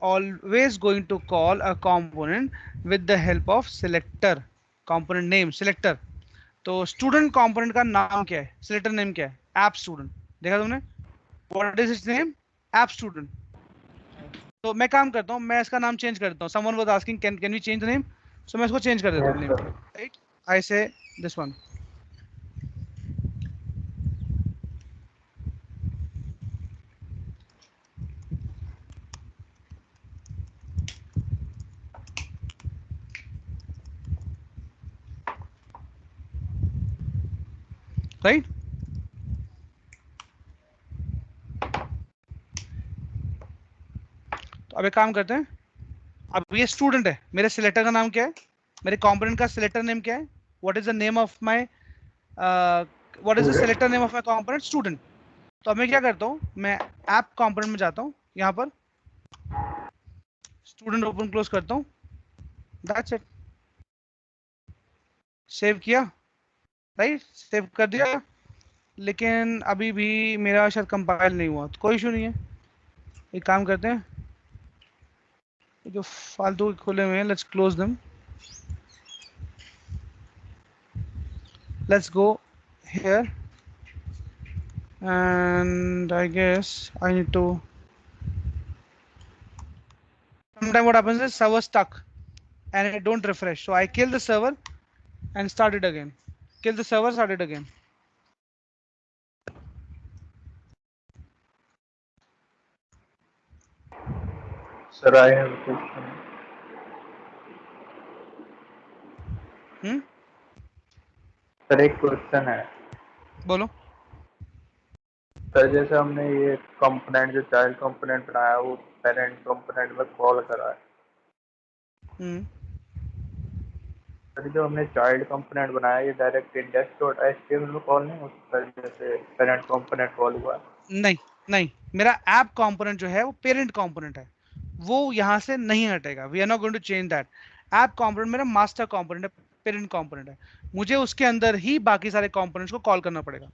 always going to call a component with the help of selector, component name selector. तो स्टूडेंट कंपोनेंट का नाम क्या है, सिलेक्टर नेम क्या है? ऐप स्टूडेंट, देखा तुमने? What is it's name? App student. तो मैं काम करता हूँ, मैं इसका नाम चेंज कर देता हूँ। Someone was asking can we change the name, so मैं इसको चेंज कर देता हूँ नेम, राइट। आई से दिस वन, राइट। तो अब एक काम करते हैं, अब ये स्टूडेंट है, मेरे सिलेक्टर का नाम क्या है, मेरे कंपोनेंट का सिलेक्टर नेम क्या है? What is the name of my what is the selector name of my component? Student. तो अब मैं क्या करता हूँ, मैं ऐप कंपोनेंट में जाता हूँ, यहाँ पर स्टूडेंट ओपन क्लोज करता हूँ, दैट्स इट। सेव किया, राइट, सेव कर दिया, लेकिन अभी भी मेरा शायद कंपाइल नहीं हुआ, तो कोई इशू नहीं है। एक काम करते हैं, जो फालतू खुले हुए हैं, let's close them, let's go here, and I guess I need to. Sometimes what happens is server stuck and it don't refresh. So I kill the server and start it again. Kill the server, start it again. Sir, I have a question. Sir एक question है. बोलो. Sir जैसे हमने ये component जो child component बनाया वो parent component में कॉल करा है. सर जो हमने चाइल्ड कंपोनेंट बनाया ये डायरेक्ट index.html में कॉल नहीं हो सकता जैसे पेरेंट कंपोनेंट कॉल हुआ. नहीं, मेरा ऐप कंपोनेंट जो है वो पेरेंट कंपोनेंट है, वो यहाँ से नहीं हटेगा. We are not going to change that. App component मेरा मास्टर कंपोनेंट है, पेरेंट कंपोनेंट है. मुझे उसके अंदर ही बाकी सारे कंपोनेंट्स को कॉल करना पड़ेगा.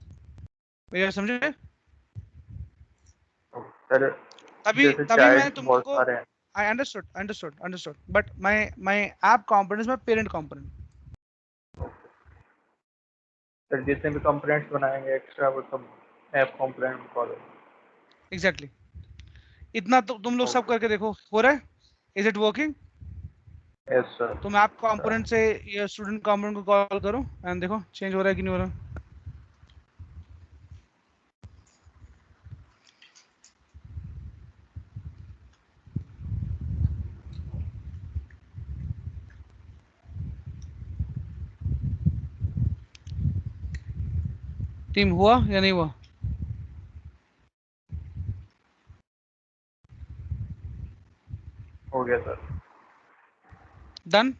ये समझे? सर तभी मैंने तुमको I understood. But my app component is my parent component. Sir जितने भी कंपोनेंट्स बनाएंगे एक्स्ट्रा वो सब ऐप कंपोनेंट में कॉल होगा. Exactly. इतना तो तुम लोग सब करके देखो, हो रहा है? Is it working? Yes sir. तुम ऐप कंपोनेंट से ये स्टूडेंट कंपोनेंट को कॉल करो एंड देखो चेंज हो रहा है कि नहीं हो रहा. टीम हुआ या नहीं हुआ? हो गया sir. Done.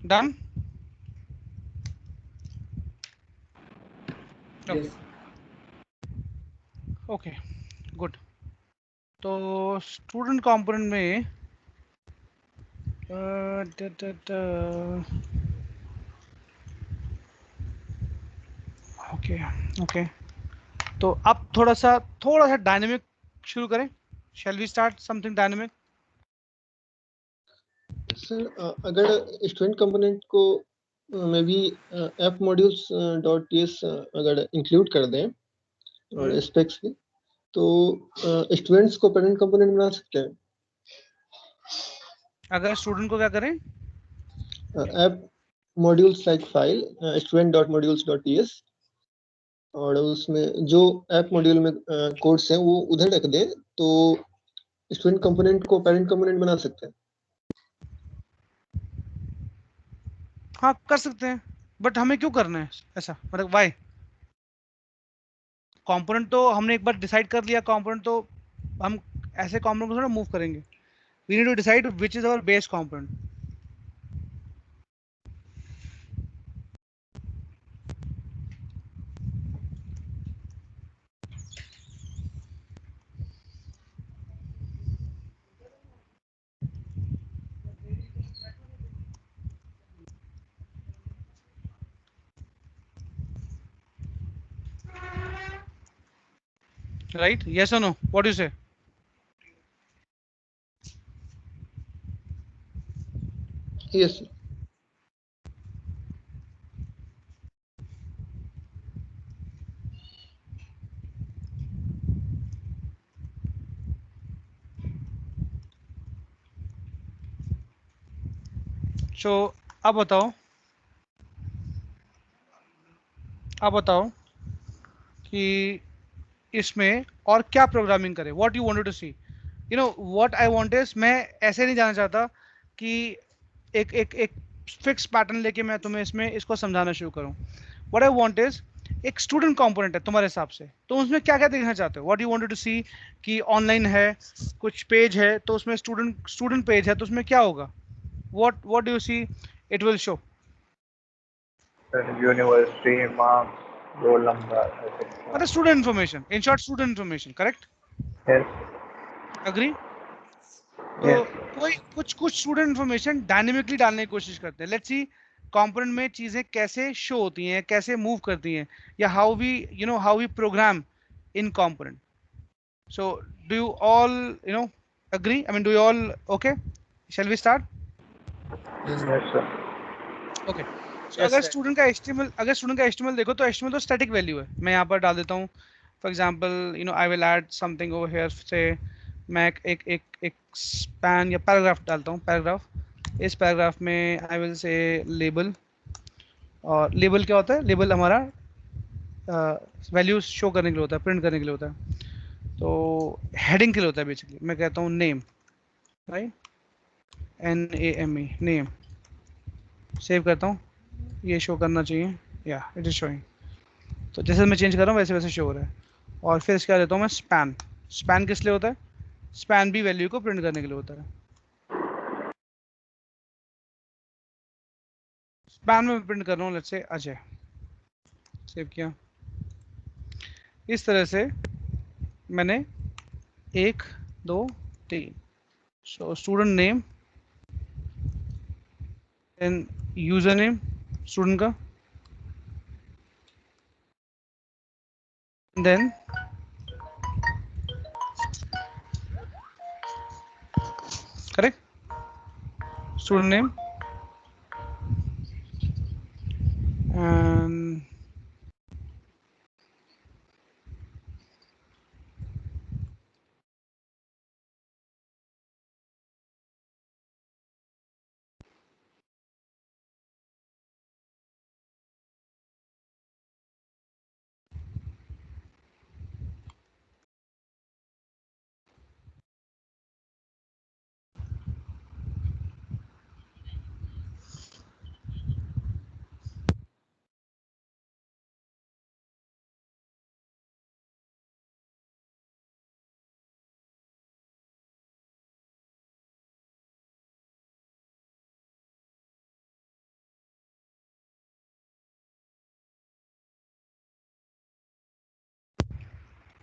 Done. Okay good. तो स्टूडेंट कंपोनेंट में ओके. तो अब थोड़ा सा डायनेमिक शुरू करें. Shall we start something dynamic? Sir अगर स्टूडेंट कंपोनेंट को maybe app modules dot TS अगर इंक्लूड कर दें और स्पेक्स में तो स्टूडेंट्स को पेरेंट कंपोनेंट बना सकते हैं. अगर स्टूडेंट को क्या करें? App modules like file student.modules.ts और उसमें जो ऐप मॉड्यूल में कोड्स हैं वो उधर रख दें तो स्टूडेंट कंपोनेंट को पेरेंट कंपोनेंट बना सकते हैं. हाँ कर सकते हैं, बट हमें क्यों करना है ऐसा? मतलब वाई? कंपोनेंट तो हमने एक बार डिसाइड कर लिया. कंपोनेंट तो हम ऐसे कंपोनेंट को थोड़ा मूव करेंगे. We need to decide which is our base component. Right? Yes or no? What do you say? Yes. So अब बताओ कि इसमें और क्या प्रोग्रामिंग करें. What you wanted to see? You know what I want is, मैं ऐसे नहीं जाना चाहता कि एक फिक्स पैटर्न लेके मैं तुम्हें इसको समझाना शुरू करूं. व्हाट आई वांट इज एक स्टूडेंट कंपोनेंट है तुम्हारे हिसाब से, तो उसमें क्या क्या देखना चाहते हो? व्हाट यू वांटेड टू सी कि ऑनलाइन है, कुछ पेज है तो उसमें स्टूडेंट पेज है तो उसमें क्या होगा? What do you see it will show? University marks roll number मतलब student information, in short student information. Correct? Agree? तो कुछ स्टूडेंट इन्फॉर्मेशन डायनेमिकली डालने की कोशिश करते हैं. लेट्स सी कंपोनेंट में चीजें कैसे शो होती हैं, कैसे मूव करती हैं, या how we program in component. So do you all agree? I mean, do you all okay? Shall we start? Yes sir. Okay. So, अगर स्टूडेंट का HTML देखो तो HTML तो स्टैटिक वैल्यू है. मैं यहाँ पर डाल देता हूँ. For example I will add something over here. से मैं एक स्पैन या पैराग्राफ डालता हूँ. पैराग्राफ. इस पैराग्राफ में आई विल से लेबल. और लेबल क्या होता है? लेबल हमारा वैल्यूज शो करने के लिए होता है, प्रिंट करने के लिए होता है. तो हेडिंग के लिए होता है बेसिकली. मैं कहता हूँ name, right, NAME, name. Save करता हूँ. ये शो करना चाहिए. या इट इज शोइंग. तो जैसे मैं चेंज कर रहा हूँ वैसे वैसे शो हो रहा है. और फिर इसके बाद देता हूँ मैं स्पैन. स्पैन किस लिए होता है? स्पैन भी वैल्यू को प्रिंट करने के लिए होता है. स्पैन में प्रिंट कर रहा हूँ लेट्स से अजय. सेव किया. इस तरह से मैंने 1 2 3. So student name, then user name student का, then correct student name and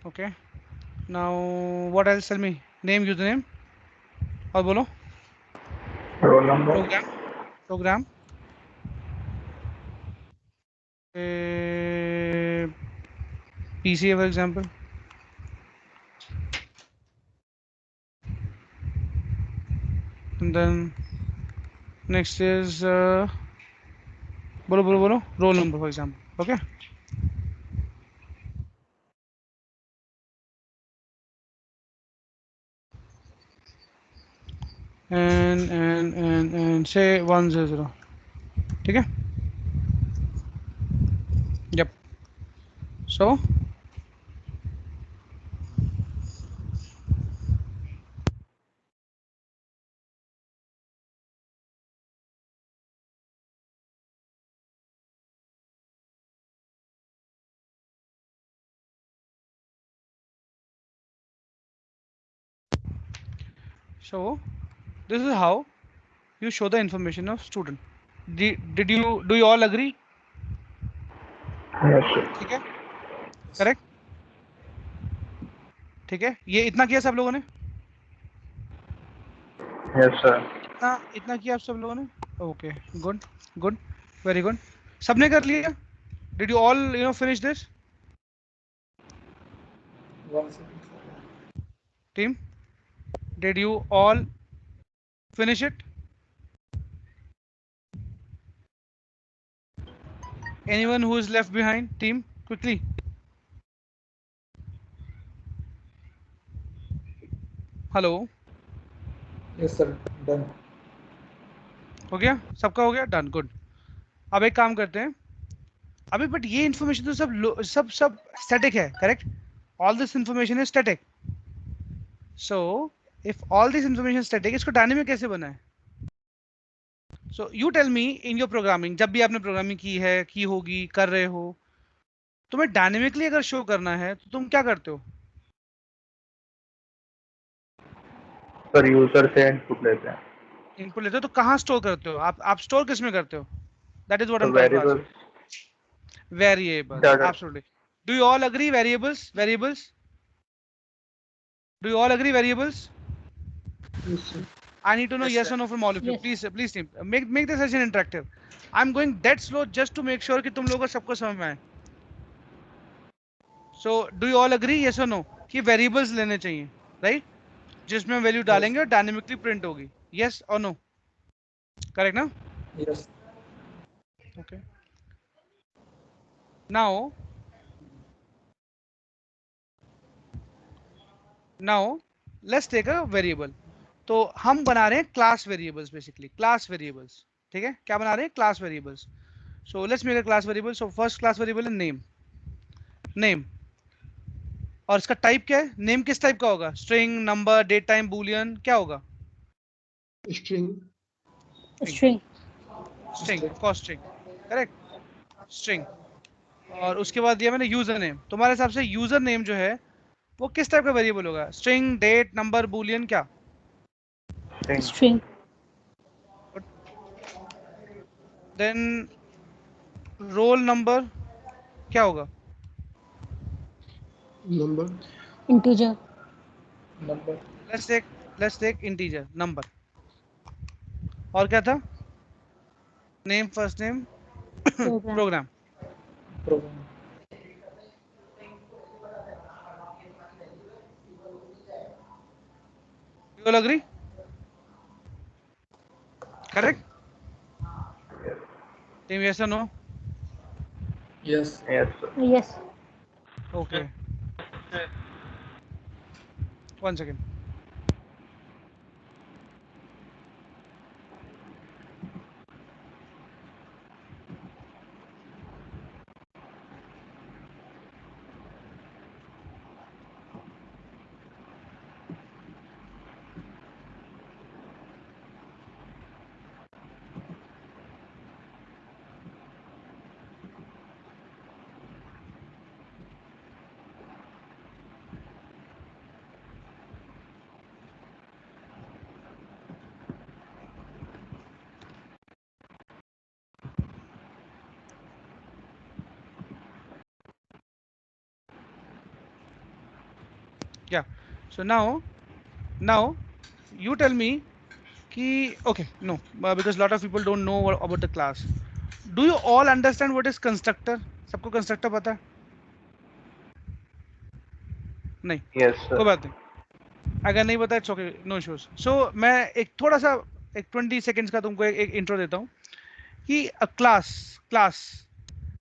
okay. Now what else? Tell me. Name, username. और बोलो. Roll number. Program. PCA for example. And then next is बोलो roll number for example. Okay. And say 100. ठीक है. Yep. So this is how you show the information of student. Do you all agree? Yes sir. ठीक है. Correct. ठीक है. ये इतना किया सब लोगों ने? Yes sir. इतना किया आप सब लोगों ने? ओके. गुड. Very good. सबने कर लिया? Did you all finish this? 1 second. Team, did you all finish it? Anyone who is left behind? Team, quickly. Hello. Yes sir, done. हो गया? सबका हो गया? डन. गुड. अब एक काम करते हैं. अभी बट ये इंफॉर्मेशन तो सब स्टैटिक है, correct? All this information is static. So if all this information static, इसको डायनेमिक कैसे बना है? So you tell me in your programming. जब भी आपने प्रोग्रामिंग की है, की होगी, कर रहे हो, तुम्हें डायनेमिकली अगर शो करना है तो तुम क्या करते हो? सर यूजर से इनपुट लेते हैं. इनपुट लेते हो तो कहाँ स्टोर करते हो? आप स्टोर किस में करते हो? That is what I am variable. Variables. Data. Absolutely. Do you all agree? Variables. Do you all agree? Variables. Yes, sir. I need to know yes or no from all of you. Yes. Please team, make the session interactive. I'm going that slow just to make sure कि तुम लोगों को सबको समझ में आए. So do you all agree? Yes or no? कि variables लेने चाहिए, right? जिसमें वैल्यू डालेंगे और डायनेमिकली प्रिंट होगी. Yes or no? Correct ना? Yes. Okay. Now let's take a variable. तो हम बना रहे हैं class variables, basically class variables. ठीक है, क्या बना रहे हैं? Class variables. So let's make a class variable. So first class variable है नेम. नेम. और इसका टाइप क्या है? नेम किस टाइप का होगा? String, number, date time, boolean, क्या होगा? String. String. String, of course string. Correct, string. और उसके बाद दिया मैंने यूजर नेम. तुम्हारे हिसाब से यूजर नेम जो है वो किस टाइप का वेरिएबल होगा? स्ट्रिंग, डेट, नंबर, बूलियन, क्या? String. देन रोल नंबर क्या होगा? Number. Integer. Number. Let's take integer, number. और क्या था? Name, first name, Program. Program. Program. You all agree? Correct? Team, yes or no? Yes. Yes, sir. Yes. Okay. 1 second. Yeah. So now you tell me कि okay, no, because lot of people don't know about the class. Do you all understand what is constructor? सबको constructor पता है? नहीं, Yes, sir. कोई बात नहीं. अगर नहीं पता इट्स ओके, नो इश्यूज. सो मैं एक थोड़ा सा एक 20 सेकंड्स का तुमको एक इंट्रो देता हूँ कि क्लास क्लास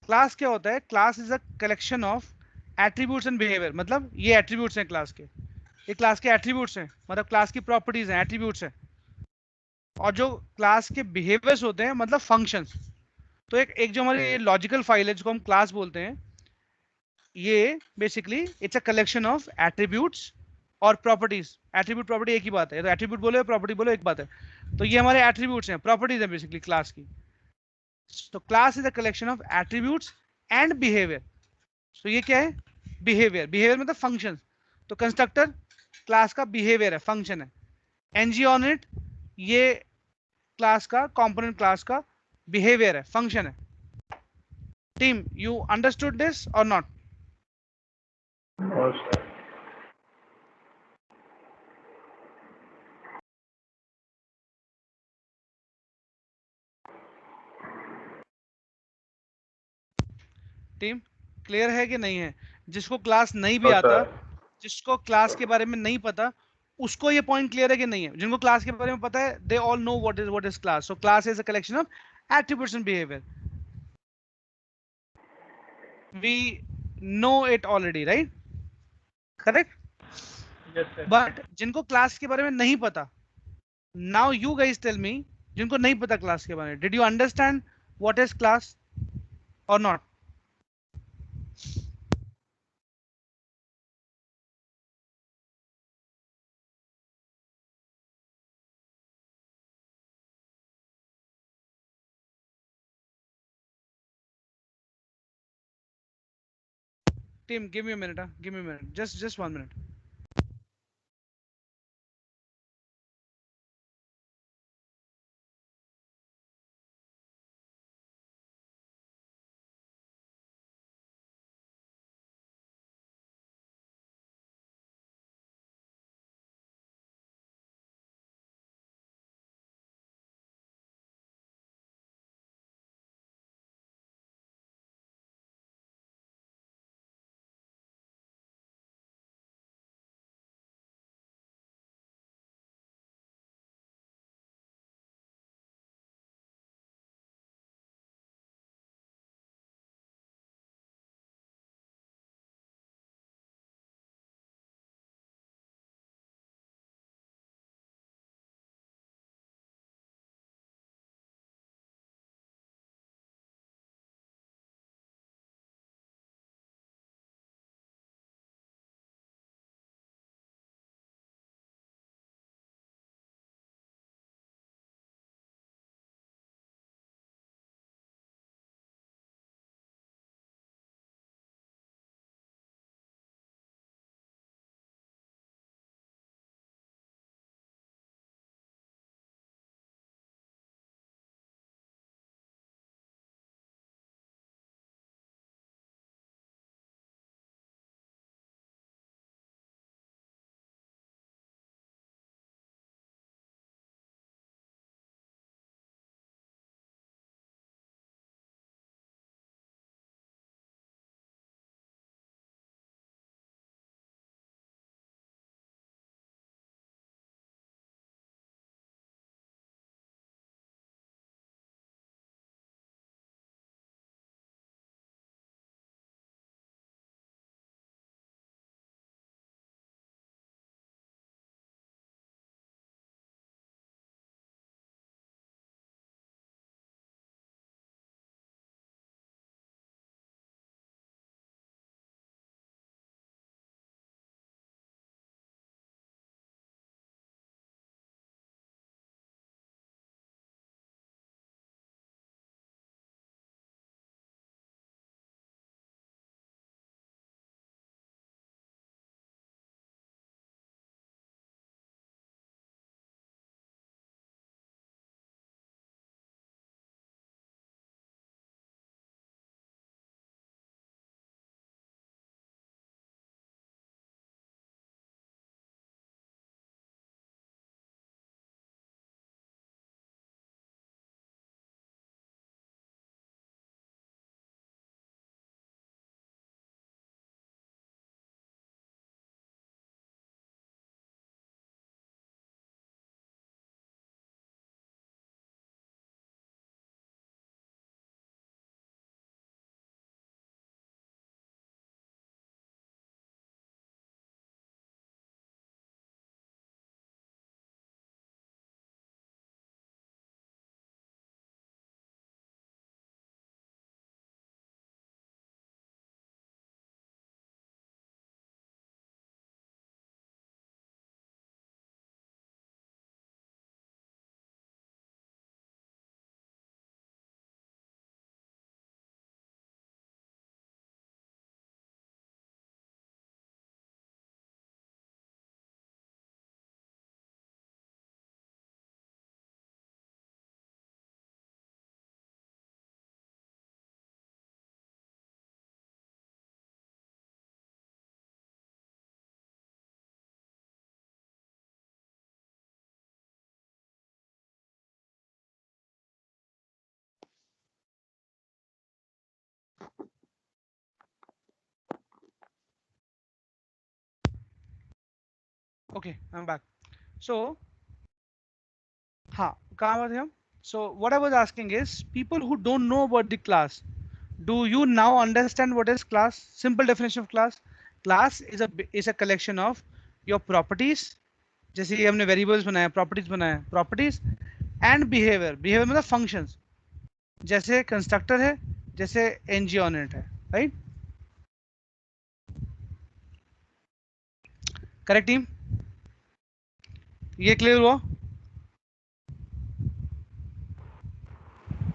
क्लास क्या होता है? Class is a collection of attributes and behaviour. मतलब ये एट्रीब्यूट्स हैं क्लास के, ये क्लास के एट्रीब्यूट्स हैं, मतलब क्लास की प्रॉपर्टीज हैं, एट्रीब्यूट्स हैं. और जो क्लास के बिहेवियर्स होते हैं मतलब फंक्शंस. तो एक जो हमारी ये लॉजिकल फाइल है जिसको हम क्लास बोलते हैं, ये basically it's a collection of attributes और प्रॉपर्टीज. एट्रीब्यूट प्रॉपर्टी एक ही बात है, तो एट्रीब्यूट बोलो या प्रॉपर्टी बोलो एक बात है. तो ये हमारे एट्रीब्यूट्स हैं, प्रॉपर्टीज हैं बेसिकली क्लास की. तो class is a collection of attributes and behaviour. तो ये क्या है? बिहेवियर. बिहेवियर मतलब फंक्शन. तो कंस्ट्रक्टर क्लास का बिहेवियर है, फंक्शन है. एनजी ऑन इट ये क्लास का कंपोनेंट, क्लास का बिहेवियर है, फंक्शन है. टीम, यू अंडरस्टूड दिस और not? No, sir. Team clear है कि नहीं है? जिसको क्लास नहीं भी No, आता, sir. जिसको क्लास के बारे में नहीं पता, उसको ये पॉइंट क्लियर है कि नहीं है? जिनको क्लास के बारे में पता है, they all know what is class. So class is a collection of attributes and behaviour. We know it already, right? Correct. Yes, sir. But जिनको क्लास के बारे में नहीं पता, now you guys tell me, जिनको नहीं पता क्लास के बारे में, did you understand what is class और not? Team, give me a minute. Give me a minute. Just 1 minute. Okay, I'm back. So, हाँ, कहाँ थे हम? So what I was asking is, people who don't know about the class, do you now understand what is class? Simple definition of class. Class is a collection of your properties. जैसे ये हमने variables बनाया, properties बनाया, properties and behavior. Behavior मतलब functions. जैसे constructor है, जैसे ng on it है, right? Correct team? ये clear हुआ?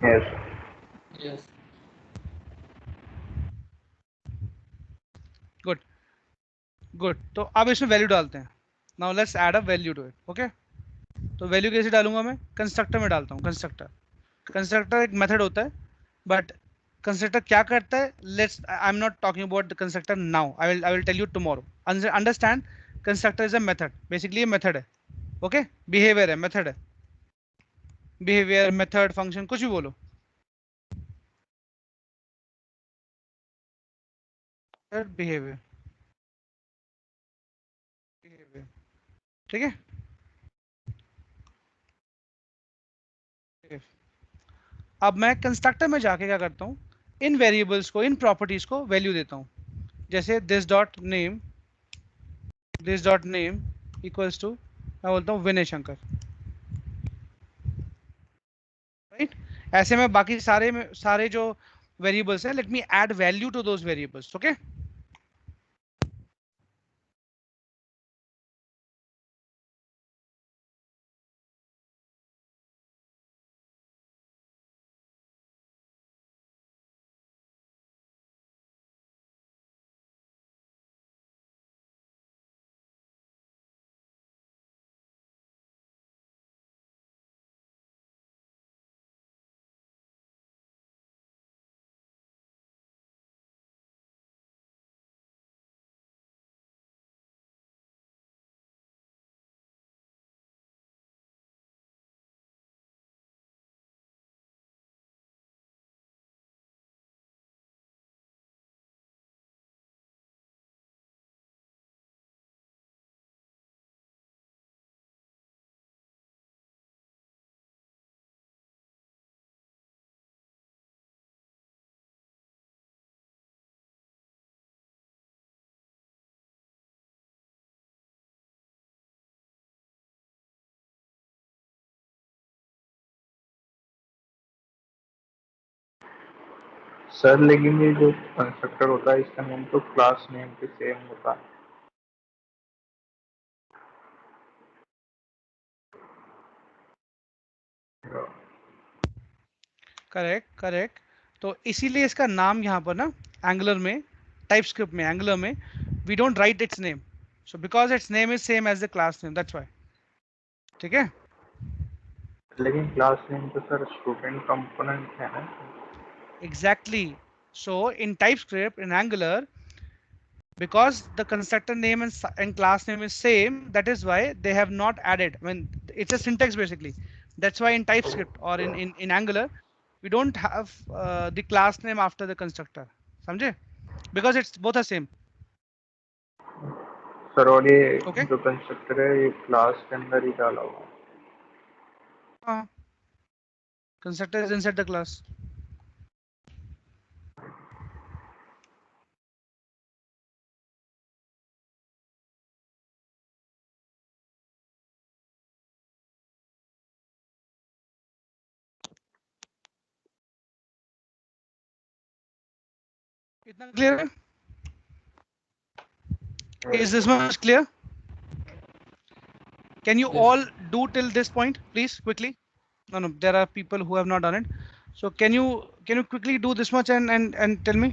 Yes. Yes. Good. Good. तो अब इसमें वैल्यू डालते हैं. Now let's add a value to it. Okay? तो वैल्यू कैसे डालूंगा मैं? कंस्ट्रक्टर में डालता हूँ. कंस्ट्रक्टर एक मेथड होता है, बट कंस्ट्रक्टर क्या करता है? Let's, I am not talking about the constructor now. I will tell you tomorrow. Understand, constructor is a method. Basically ये मेथड है. ओके, बिहेवियर है, मेथड है. बिहेवियर, मेथड, फंक्शन, कुछ भी बोलो. बिहेवियर, बिहेवियर, ठीक है. अब मैं कंस्ट्रक्टर में जाके क्या करता हूँ? इन वेरिएबल्स को, इन प्रॉपर्टीज को वैल्यू देता हूँ. जैसे this dot name equals to, मैं बोलता हूँ विनय शंकर, राइट. ऐसे में बाकी सारे जो वेरिएबल्स हैं, let me add value to those variables. Okay, sir लेकिन ये जो कंस्ट्रक्टर होता है इसका नेम तो क्लास नेम के सेम होता है. करेक्ट. तो इसीलिए इसका नाम यहाँ पर ना, एंगुलर में, टाइपस्क्रिप्ट में, एंगुलर में, we don't write its name. So because its name is same as the class name, that's why. ठीक है. लेकिन क्लास नेम तो सर स्टूडेंट कंपोनेंट है ना. Exactly. So in TypeScript, in Angular, because the constructor name and class name is same, that is why they have not added. I mean, it's a syntax basically. That's why in TypeScript or in Angular, we don't have the class name after the constructor. समझे? Because it's both are same. Sir और ये Okay? जो constructor है ये class के अंदर ही डाला हुआ है. हाँ. Constructor is inside the class. इतना clear है? Is this much clear? Can you Yes. all do till this point, please, quickly? No, there are people who have not done it. So can you quickly do this much and tell me?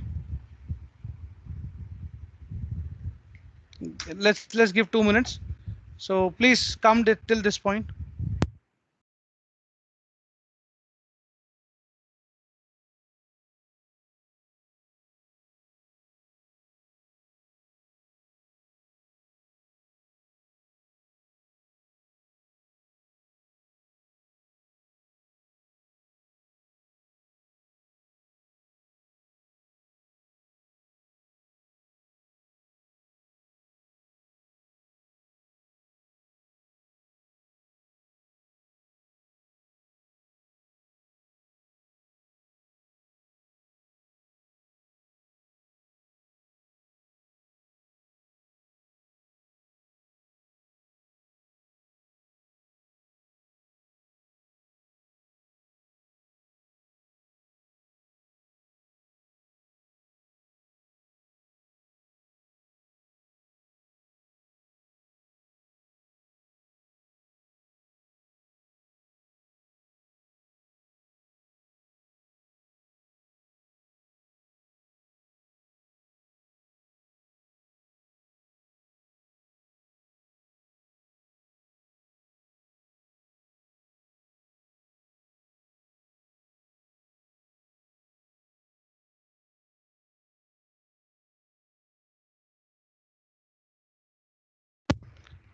Let's give 2 minutes. So please come till this point.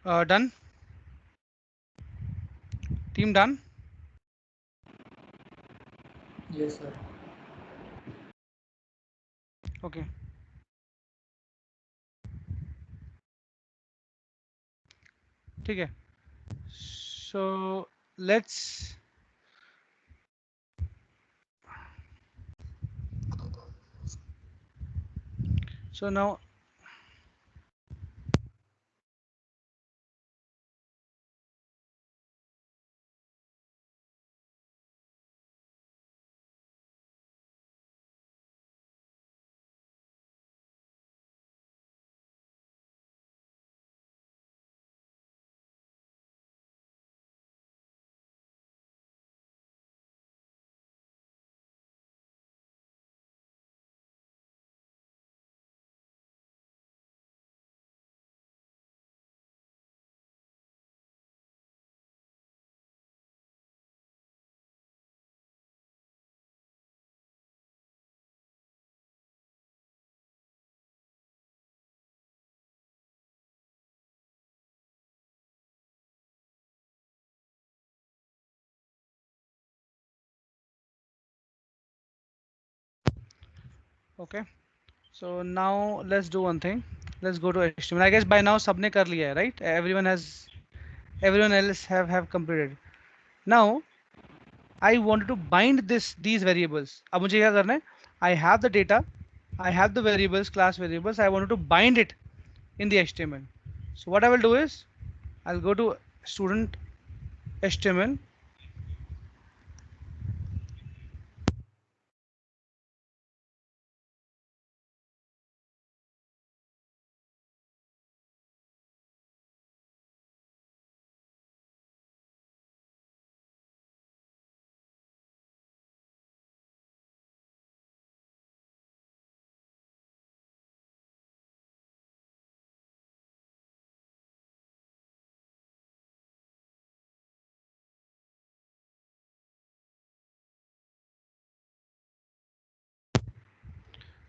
Done. Team done. Yes, sir. Okay. ठीक है. So let's. So now. Okay. So now let's do one thing. Let's go to HTML. I guess by now सबने कर लिया है, right? Everyone else have completed. Now I wanted to bind these variables. अब मुझे क्या करना है? I have the data, I have the variables, class variables. I wanted to bind it in the HTML. So what I will do is I'll go to student HTML.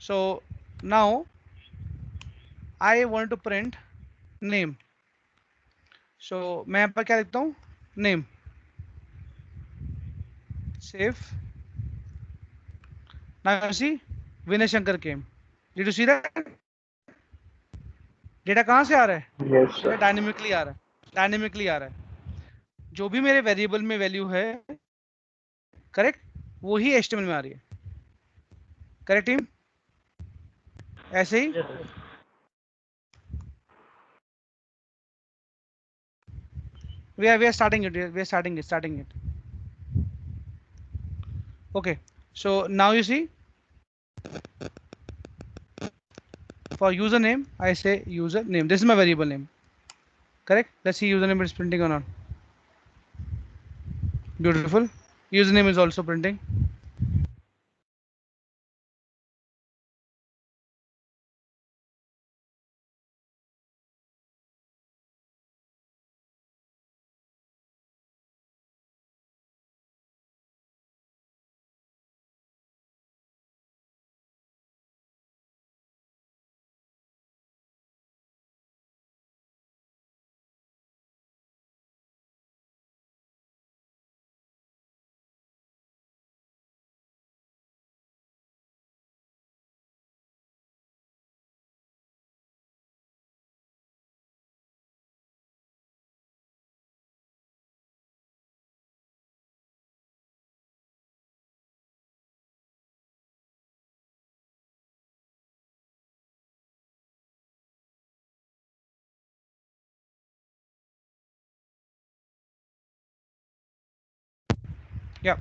So now I want to print name. So मैं यहाँ पर क्या लिखता हूँ? Name. Save. Now you see Vinay Shankar came. Did you see that? Data कहाँ से आ रहा है? Yes, data sir. डायनेमिकली आ रहा है. डायनेमिकली आ रहा है. जो भी मेरे वेरिएबल में वैल्यू है, करेक्ट, वो ही HTML में आ रही है. Correct team? ऐसे ही we are starting it. Okay, so now you see, for username I say username. This is my variable name. Correct. Let's see username is printing or not. Beautiful. Username is also printing. Yeah.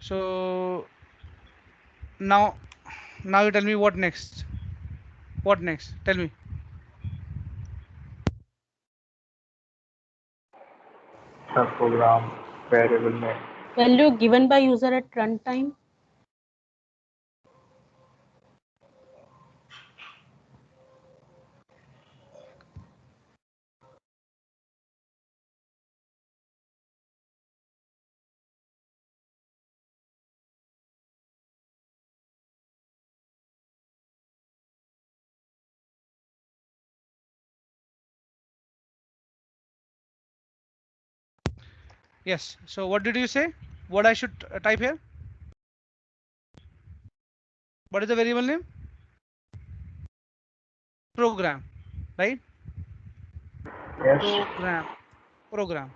So now you tell me what next. What next? Tell me. Sir, program variable name. Value given by user at runtime. Yes. So what did you say? What I should type here? What is the variable name? Program, right? Yes. Program.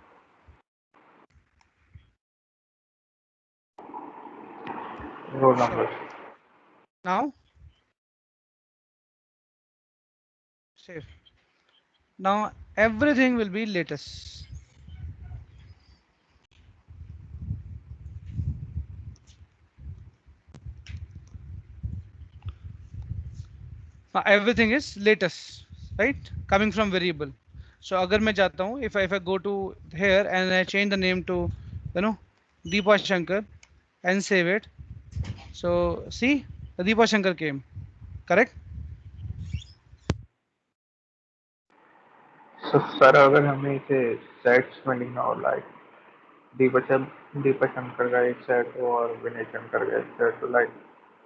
Roll Sure. number. Now save. Now everything will be latest. Now everything is latest, right? Coming from variable. So अगर मैं जाता हूँ, if I go to here and I change the name to, you know, Deepa Shankar and save it. So see, the Deepa Shankar came, correct? So sir अगर हमें इसे sets में लिखना हो लाइक दीपक शंकर का एक सेट हो और विनय शंकर का एक सेट हो like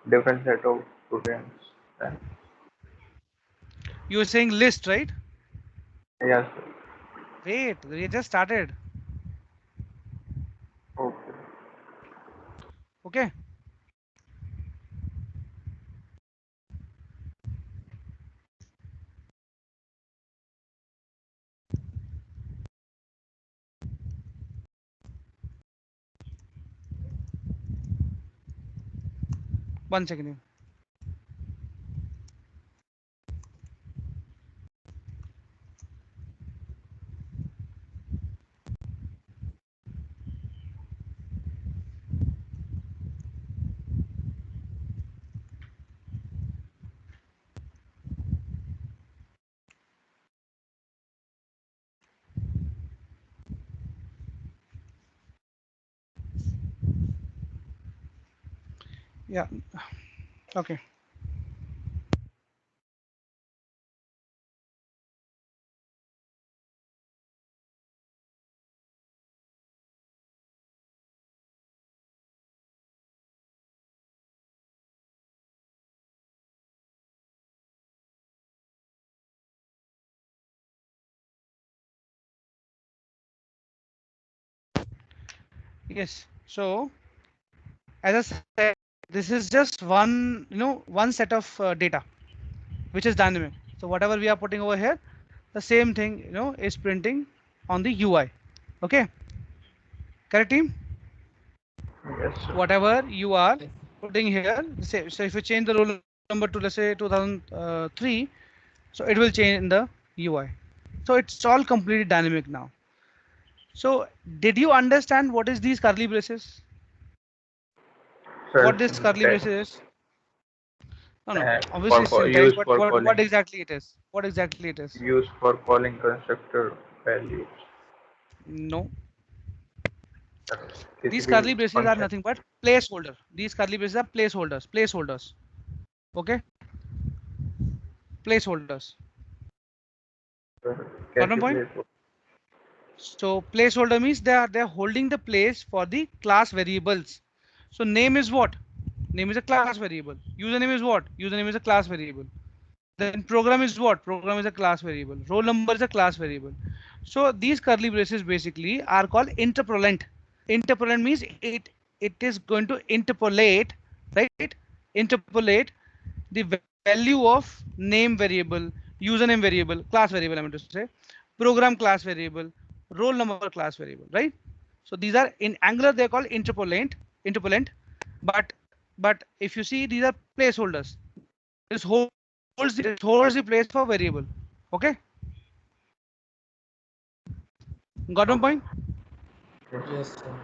different set of students then You were saying list, right? Yes Wait, we just started. Okay Okay. One second. Yeah. Okay. Yes. So as I said, this is just one, one set of data which is dynamic. So whatever we are putting over here, the same thing, is printing on the UI. Okay. Correct, team? Yes sir Whatever you are putting here, say, so if you change the roll number to, let's say, 2003, so it will change in the UI. So it's all completely dynamic now. So did you understand what is these curly braces? Sir What this curly braces is? No, no. Obviously it's for syntax, use but for what calling exactly it is? What exactly it is? Use for calling constructor values No. किसी These भी curly braces are function nothing but placeholder. These curly braces are placeholders. Placeholders. Okay. Placeholders. Got my कैसे point? Place So placeholder means they're holding the place for the class variables. So name is what? Name is a class variable. Username is what? Username is a class variable. Then program is what? Program is a class variable. Roll number is a class variable. So these curly braces basically are called interpolate. Interpolate means it is going to interpolate, right? Interpolate the value of name variable, username variable, class variable, I meant to say, program class variable, roll number class variable, right? So these are in Angular they're called interpolate, but if you see these are placeholders. This holds the place for variable. Okay, got one point? Yes, sir.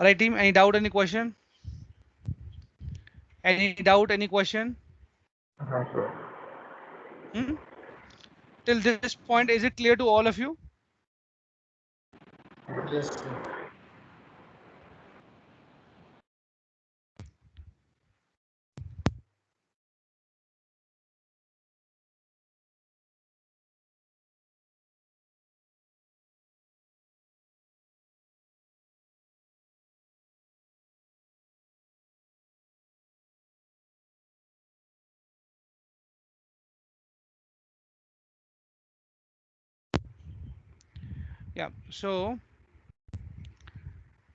All right, team. Any doubt? Any question? Any doubt? Any question? हाँ sir Hmm? Till this point, is it clear to all of you? Yes, sir. Yeah. So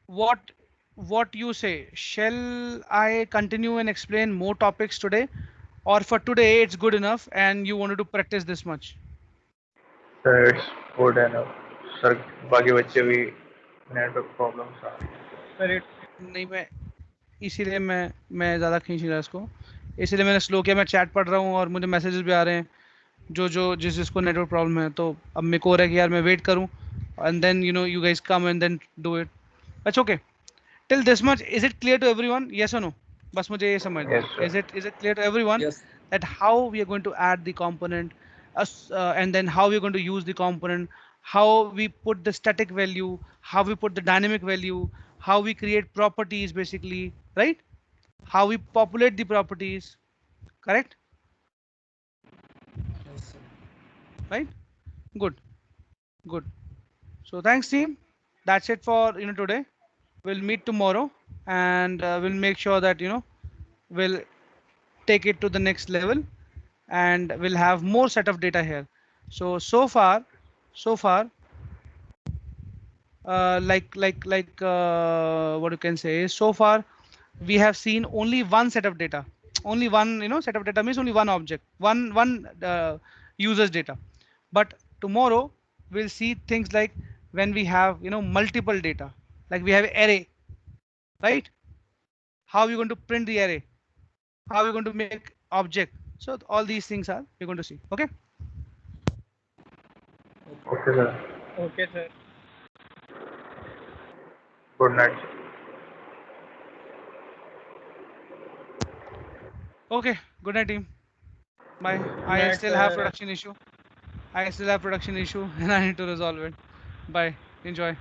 what you say? Shall I continue and explain more topics today, or for today it's good enough and you wanted to practice this much? Sir, it's good enough. Sir, बाकी बच्चे भी network problems आ रही हैं. Sir, it नहीं, मैं इसीलिए मैं ज़्यादा खींच नहीं रहा इसको, इसीलिए मैंने स्लो किया. मैं चैट पढ़ रहा हूँ और मुझे मैसेजेस भी आ रहे हैं जो जिसको नेटवर्क प्रॉब्लम है. तो अब मेरे को हो रहा है कि यार मैं वेट करूँ and then you guys come and then do it. It's okay. Till this much is it clear to everyone? Yes और नो? बस मुझे ये समझना Yes, है. sir. Is it clear to everyone Yes. that how we are going to add the component, and then how we are going to use the component, how we put the static value, how we put the dynamic value, how we create properties basically, right? How we populate the properties, correct? Yes, sir. Right? Good, good. So thanks team. That's it for today. We'll meet tomorrow and we'll make sure that we'll take it to the next level and we'll have more set of data here. So far what you can say is, so far we have seen only one set of data, only one set of data means only one object, one user's data. But tomorrow we'll see things like when we have multiple data, like we have array, right? How are we going to print the array? How are we going to make object? So all these things are we're going to see. Okay. Okay, sir. okay, sir. Good night. Okay. Good night, team. Bye. I Night, still have sir. production issue. I still have production issue and I need to resolve it. Bye. Enjoy.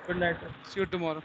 Good night, sir. See you tomorrow.